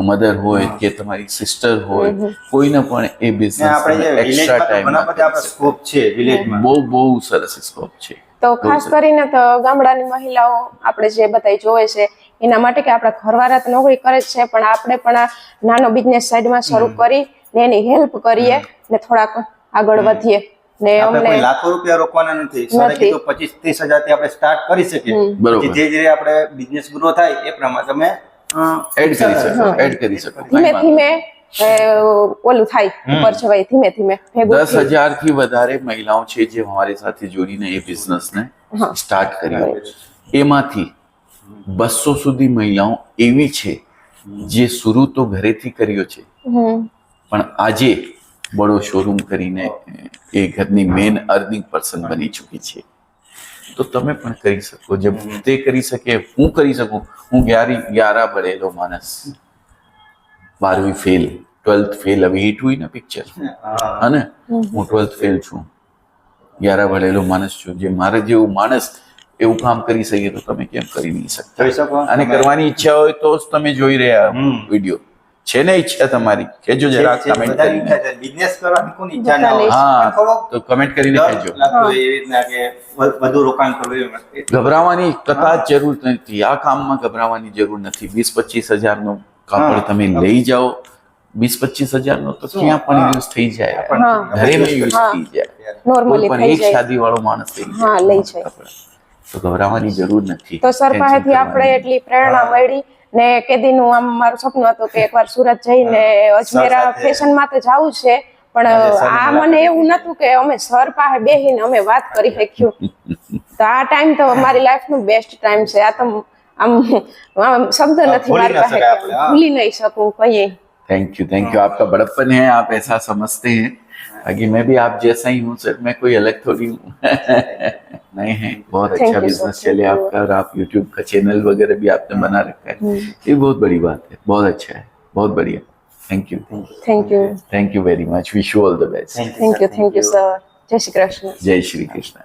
મધર હોય કે તમારી સિસ્ટર હોય, કોઈને પણ એ ને બિઝનેસ આપણે જે એક્સ્ટ્રા વિલેજમાં ટાઈમ ઘણા બધા આપણે સ્કોપ છે વિલેજમાં। બહુ સરસ સ્કોપ છે। તો ખાસ કરીને તો ગામડાની મહિલાઓ આપણે જે બધાય જોવે છે એના માટે કે આપણા ઘરવાળા તો નોકરી કરે જ છે, પણ આપણે પણ આ નાનો બિઝનેસ સાઈડમાં શરૂ કરી ને એની હેલ્પ કરીએ ને થોડાક આગળ વધીએ ને આપણે અમને કોઈ લાખો રૂપિયા રોકવાના નથી, સરે કીધું 25-30 હજારથી આપણે સ્ટાર્ટ કરી શકીએ। બરોબર। પછી ધીરે ધીરે આપણે બિઝનેસ ગ્રો થાય એ પ્રમાણે તમે એડ કરી શકો ધીમે ધીમે ઓલું થાય, ઉપર જવાય ધીમે ધીમે ભેગું 10,000 થી વધારે મહિલાઓ છે જે અમારી સાથે જોડીને એ બિઝનેસને સ્ટાર્ટ કર્યો। એમાંથી 200 સુધી મહિલાઓ એવી છે જે શરૂ તો ઘરેથી કર્યો છે, પણ આજે બડો શોરૂમ કરીને એ ઘરની મેન અર્નિંગ પર્સન બની ચૂકી છે। તો તમે પણ કરી શકો, જેમ તે કરી શકે હું કરી શકું। હું 11 ભણેલો માણસ, 12वीं ફેલ, 12th ફેલ હવે હિટ હુઈ ને પિક્ચર હા ને હું 12th ફેલ છું 11 ભણેલો માણસ છું જે મારા જેવું માણસ એવું કામ કરી શકે તો તમે કેમ કરી નહીં શકતા કરી શકો અને કરવાની ઈચ્છા હોય તો જ તમે જોઈ રહ્યા વિડીયો છે ને ઈચ્છા તમારી કહેજો જરા કમેન્ટ કરીને બિઝનેસ કરવાની કોની ઈચ્છા ના હોય હા થોડોક તો કમેન્ટ કરીને કહેજો લાગતું હોય એવી રીતના કે વધુ રોકાણ કરવું ગભરાવાની કદાચ જરૂર નથી આ કામમાં ગભરાવાની જરૂર નથી 20-25 હજારનો કાપડ તમે લઈ જાઓ 20-25 હજારનો તો ક્યાં પણ યુઝ થઈ જાય ઘરે માં યુઝ થઈ જાય નોર્મલી કોઈ પણ થઈ એક જાય શાદી વાળો માણસ લઈ હા જાય લઈ જાય તો ગભરાવાની જરૂર નથી તો સર પાસેથી આપણે એટલી પ્રેરણા મળી ને કેદીનું આમ મારું સપનું હતું કે એકવાર સુરત જઈને અજમેરા ફેશનમાં તો જવું છે પણ આ મને એવું નતું કે અમે સર પાસે બેસીને અમે વાત કરી શક્યું તો આ ટાઈમ તો મારી લાઈફનું બેસ્ટ ટાઈમ છે આ તો આમ શબ્દ નથી મારી પાસે ભૂલી નહીં શકું કહીએ थैंक यू आपका बड़प्पन है आप ऐसा समझते हैं बाकी मैं भी आप जैसा ही हूँ सर मैं कोई अलग थोड़ी हूँ नहीं है बहुत Thank अच्छा you, बिजनेस sir. चले आपका और आप यूट्यूब का चैनल वगैरह भी आपने बना रखा है ये बहुत बड़ी बात है बहुत अच्छा है बहुत बढ़िया thank you very much wish you all the best thank you sir જય શ્રી કૃષ્ણ जय श्री कृष्ण